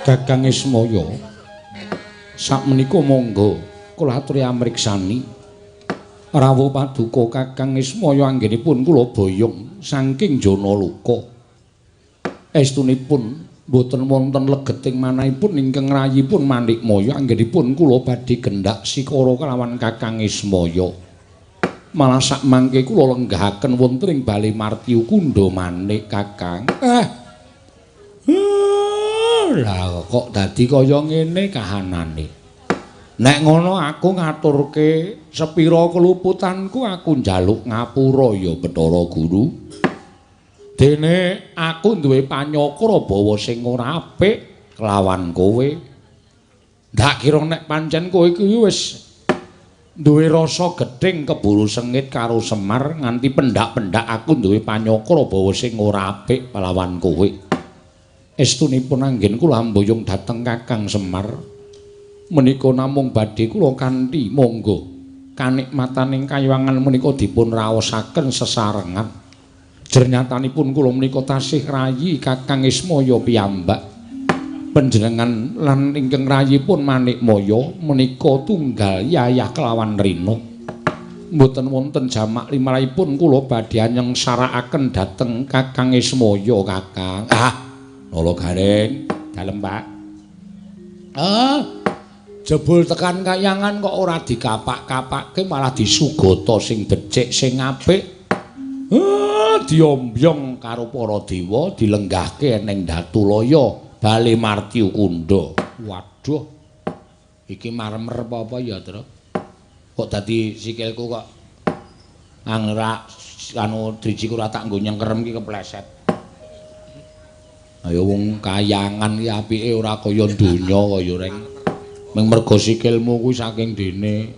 Kakang Ismaya sakmenika monggo kula aturi amriksani rawuh paduka Kakang Ismaya anggenipun kula boyong saking Janaluka estunipun boten wonten legeting manahipun ingkang rayipun Manikmaya anggenipun kula badhe gendhak sikara kelawan Kakang Ismaya malah sak mangke kula lenggahaken wonten ing Bali Martiu Kundha Manik Kakang lah kok dadi kaya ngene kahanane. Nek ngono aku ngaturke sepira keluputanku aku njaluk ngapura ya Bathara Guru. Dene aku duwe panyakra bawa sing ora apik kelawan kowe. Ndak kira nek pancen kowe iki wis duwe rasa gedhing keburu sengit karo Semar nganti pendak-pendak aku duwe panyakra bawa sing ora apik kelawan kowe. Estunipun anggen kula mboyong dhateng Kakang Semar menika namung badhe kula kanthi monggo kanikmataning kayuwangan menika dipun raosaken sesarengan jernyatanipun kula menika tasih rayi Kakang Ismaya piyambak panjenengan lan ingkang rayipun Manikmaya menika tunggal yayah kelawan Rina mboten wonten jamak limanipun kula badhe nyengsarakaken dhateng Kakang Ismaya Kakang Lolo Gareng, dalem Pak. Jebul tekan kayangan kok ora dikapak-kapakke malah disugata sing becik sing apik. Diombyong karo para dewa dilenggahke ning Datulaya Bali Martiu Kundha. Waduh. Iki marmer apa ya, Tru? Kok dadi sikilku kok angrak anu drijiku ora tak nggo nyengkerem iki kepleset. Ayo wong kayangan ki apike ora kaya donya kaya reng. Ming mergo sikilmu kuwi saking dene.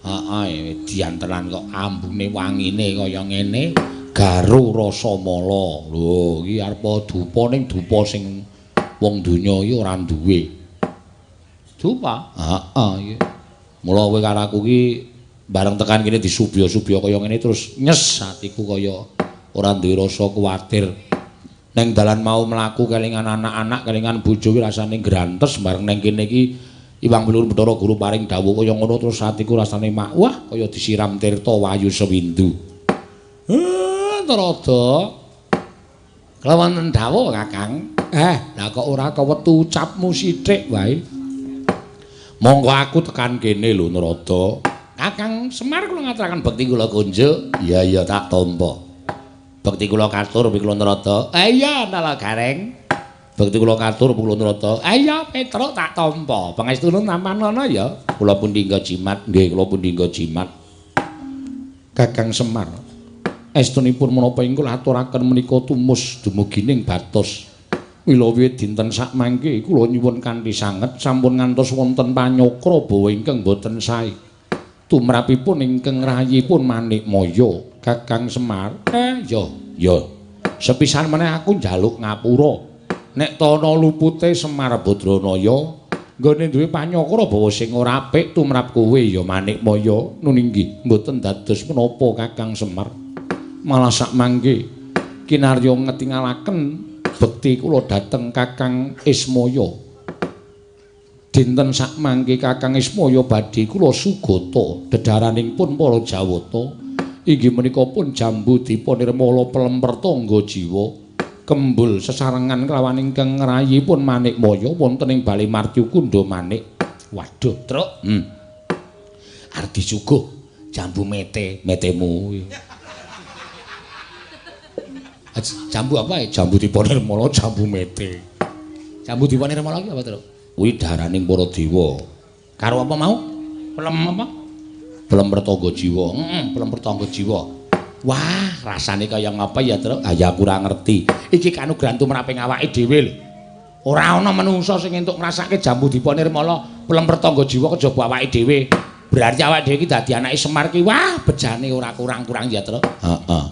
Heeh, diantenan kok ambune wangine kaya ngene, garu rasa mala. Lho, iki arep dupa ning dupa sing wong donya iki ora duwe. Dupa? Heeh, iki. Mula kowe karo aku ki bareng tekan kene disubya-subya kaya ngene terus nyes atiku kaya ora duwe rasa kuwatir. Neng dalan mau mlaku kelingan anak-anak, kelingan bojo ki rasane grantes bareng neng kene iki Iwang Wilur Bathara Guru paring dawuh kaya ngono terus atiku rasane wah kaya disiram tirta wayu sewindu. Narada. Kelawan dawuh Kakang. Lah kok ora kewetu ucapmu sithik wae. Monggo aku tekan kene lho Narada. Kakang Semar kula ngaturaken bekti kula kunjuk. Iya tak tampa. Bekti kula katur kula Narada. Iya Nala Gareng. Bekti kula katur kula Narada. Iya Petruk tak tampa. Pangestuna nampanana ya. Kula pun dinggo jimat. Nggih kula pun dinggo jimat. Kakang Semar. Estunipun menapa ingkang aturaken menika tumus dumugining batos Mila wiwit dinten sakmangke kula nyuwun kanthi sanget sampun ngantos wonten panyokra bawa ingkang boten sae. Tumrapipun ingkang rayipun Manikmaya Kakang Semar. Ya. Sepisan meneh aku njaluk ngapura. Nek tana lupute Semar Badranaya nggone duwe panyokra bawa sing ora apik tumrap kowe ya Manikmaya. Nun inggih mboten dados menapa Kakang Semar. Malah sakmangke kinarya ngetingalaken bekti kula dhateng Kakang Ismaya. Dinten sakmangke Kakang Ismaya badhe kula sugata dedaranipun para Jawata inggih menika pun jambu dipunirmala pelemper tangga jiwa kembul sesarengan kelawan ingkang ngrayipun Manikmaya wonten ing Bali Martya Kunda Manik. Waduh, Truk. Ardi suguh jambu metemu. Jambu apa ya? Jambu dipunirmala, jambu mete. Jambu dipunirmala ki apa, Truk? Kuwi daraning para dewa. Karo apa mau? Pelem apa? Pelem pertangga jiwa. Pelem pertangga jiwa. Wah, rasane kaya ngapa ya, Truk? Ah ya kurang ngerti. Iki kanugrahan tumraping awake dhewe lho. Ora ana manungsa sing entuk ngrasake jambu dipunirmala, pelem pertangga jiwa kejaba awake dhewe. Berarti awake dhewe iki dadi anake Semar ki wah, bejane ora kurang-kurang ya, Truk. Heeh.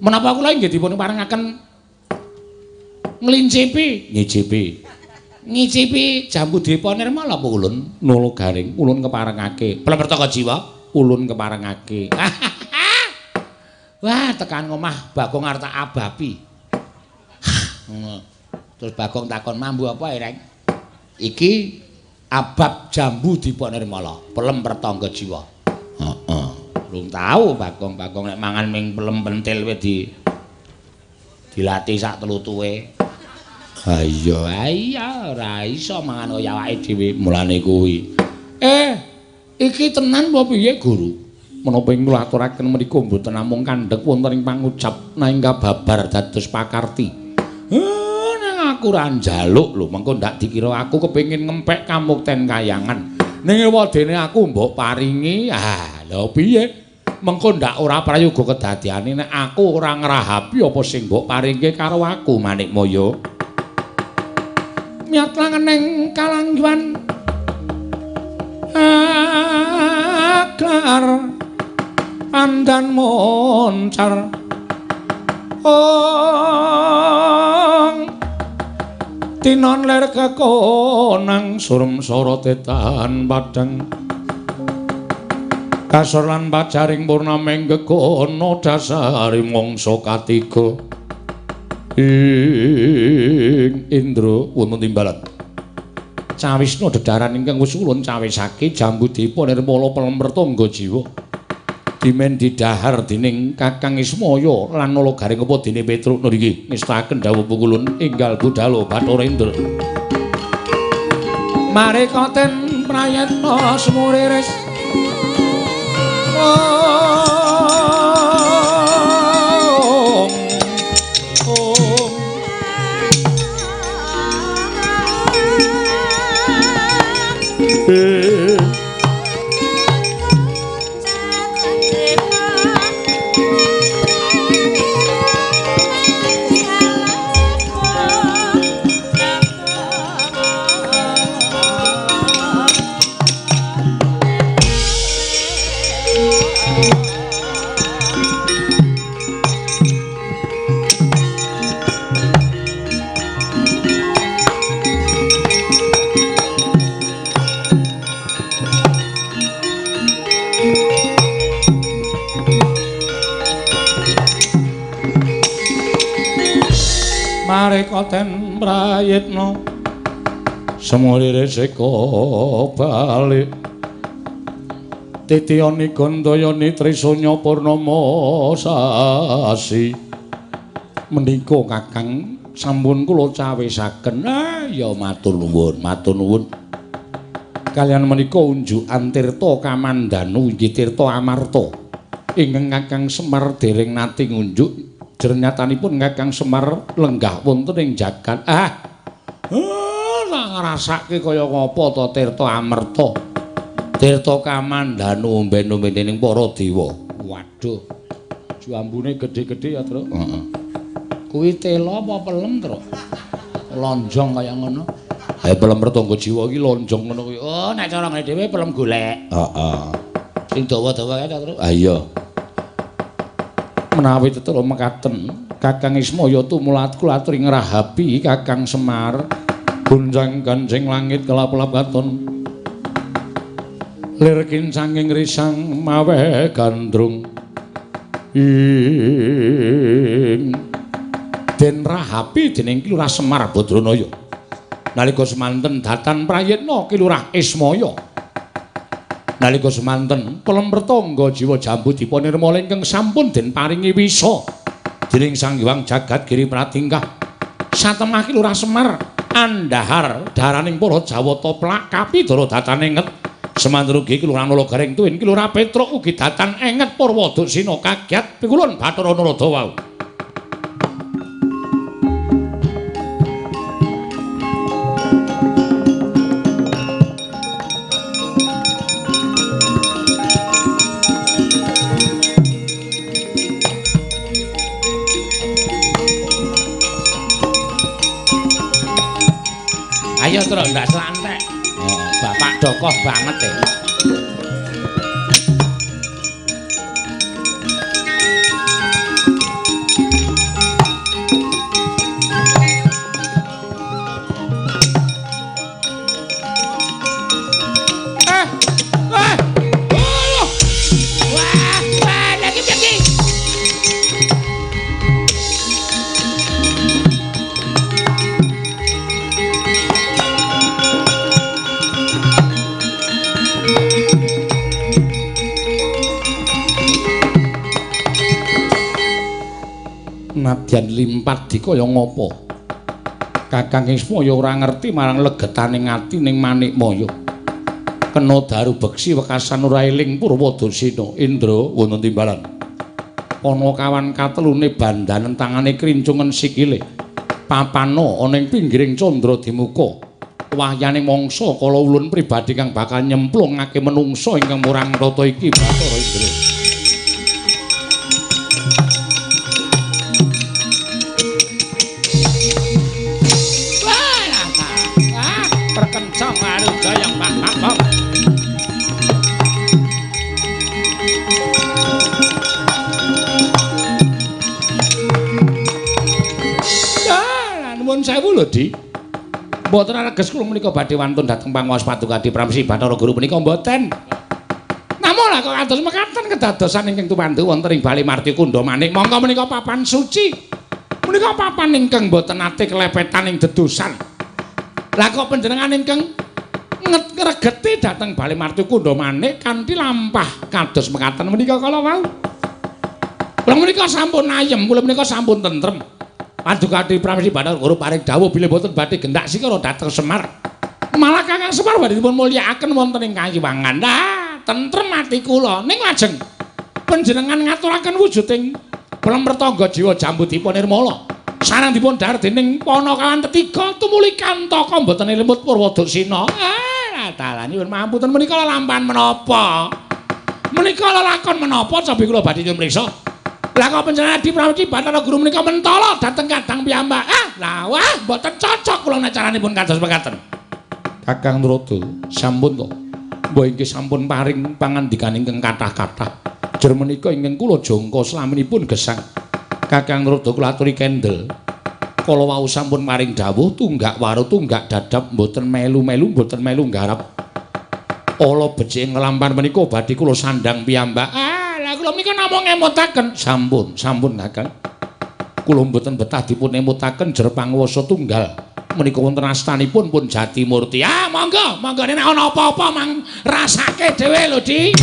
Menapa kula inggih dipun parengaken ngicipi jambu dipunirmala apa ulun nula garing ulun keparengake pelem pertangga jiwa ulun keparengake. Wah tekan omah Bagong arep tak abapi. Terus Bagong takon mambu apa Reng? Iki abab jambu dipunirmala pelem pertangga jiwa. Heeh. Belum tahu Bagong nek mangan ming pelem pentil wis dilatih sak tlutuhe. Ha iya ora iso mangan kaya awake dhewe mulane kuwi. Iki tenan apa piye Guru? Menapa ing kula aturaken menika mboten namung kandhek wonten ing pangucap nanging kababar dados pakarti. Nang aku ora njaluk lho mengko ndak dikira aku kepengin ngempek kamukten kayangan. Ning wadene aku mbok paringi. Lha piye? Mengko ndak ora prayoga kedadiane nek aku ora ngrahapi apa sing mbok paringke karo aku Manikmaya. Miat langeneng kalangguan aklar andan moncar tinon ler kekonang surem sorotetan padang kasor lan pacaring purnameng gegono dasari mangsa katiga ing Indra wonten timbalan cawisna dedaran ingkang wis ulun cawisake jambu dipunirmala pelem pertangga jiwa dimen didhahar dening Kakang Ismaya lan nala garing apa dene Petruk niki ngestaken dawuh pukulun enggal Budhala Bathara Indra marekaten prayatna semuriris marekaten prayitna semurire seka balik titiyani gandayani trisanya purnama sasi menika Kakang sampun kula cawisaken. Ya matur nuwun kalian menika unjukan tirta kamandanu inggih tirta amarta ingkang Kakang Semar dereng nate ngunjuk jernyatanipun Kakang Semar lenggah wonten ing jagat. Ngrasake kaya ngapa ta tirta amerta tirta kamandanu omben-omben dening para dewa. Waduh jambune gedhe-gedhe ya Truk. Kuwi tela apa pelem Truk? lonjong kaya ngono. Ha pelem mertangga jiwa iki lonjong ngono kuwi. Oh, nek cara ngene dhewe pelem golek. Heeh. Sing dawa-dawa kae terus. Ah iya. Menawi tetelo mekaten, Kakang Ismaya tumulat kula aturi ngrahapi Kakang Semar. Gunjang kancing langit kelap-kelap katon. Lir kincanging risang mawe gandrung. Ing den rahapi dening Kilurah Semar Badranaya. Nalika semanten datan prayitna Kilurah Ismaya. Nalika semanten pelem pertangga jiwa jambu dipunirmala ingkang sampun den paringi wisa dening Sang Hyang Jagat Giri Pratingkah. Satemah Kilurah Semar andhahar daraning para Jawata plak kapidara datan enget. Semanten ugi Kilurah Nalagaring tuwin Kilurah Petruk ugi datan enget Purwadasina kagyat pikulun Bathara Narada wau. Ayo terus ndak selantek. Bapak dokoh banget ya. Nadyan limpat dikaya ngapa? Kakang Ismaya ora ngerti marang legetaning ati ning Manikmaya. Kena daru beksi wekasan ora eling Purwadasina. Indra wonten timbalan. Ana kawan katelune bandanen tangane krincungen sikile. Papana ana ing pinggiring candra dimuka. Wahyaning mangsa kala ulun pribadi kang bakal nyemplungake menungsa ingkang murang tata iki Bathara Indra. Perkencang aruga yang paham. Nuwun sewu lho, Di. Mboten areges kula menika badhe wantun dhateng panguwas Patungadi Pramsi Bathara Guru menika mboten. Namung lah kok kados mekaten kedadosan ingkang tumandu wonten ing Bali Marti Kunda Manik. Monggo menika papan suci. Menika papan ingkang mboten nate kelepetan ing dedosan. Lah kok panjenengan ingkang ngregeti dhateng Bali Marti Kunda Manik kanthi lampah kados mekaten menika kala wau. Kula menika sampun ayem, kula menika sampun tentrem. Patungadi Pramsi Bathara Guru paring dawuh bilih boten badhe gendak sikara dhateng Semar. Malah Kakang Semar badhe dipun mulyakaken wonten ing Kayiwangan. Nah, tentrem ati kula. Ning lajeng panjenengan ngaturaken wujuding pelem pertangga jiwa jambu dipunirmala. Sareng dipun dhahar dening Panakawan Tetiga tumuli kantaka mboten limut Purwadasina. Dalah nyuwun mampunten menika lampahan menapa? Menika lelakon menapa cobi kula badhe nyuwun priksa. Lah kok panjenengan Adi Pramsi Bathara Guru menika mentala dhateng kadang piyambak. Lah wah mboten cocok kula nek caranipun kados mekaten. Kakang Narada sampun to. Mbah inggih sampun paring pangandikan ingkang kathah-kathah. Jer menika ingkang kula jangka slaminipun gesang. Kakang Narada kula aturi kendel. Kala wau sampun paring dawuh tunggak waru tunggak dadap mboten melu-melu mboten melu nggarap. Ala becik nglampah menika badhe kula sandhang piyambak. Lah kula menika namung ngemutaken. Sampun Kakang. Kula mboten betah dipun emutaken jer panguwasa tunggal. Menika wonten astanipun pun Jatimurti. Monggo nek ana apa-apa mang rasake dhewe lho, Di.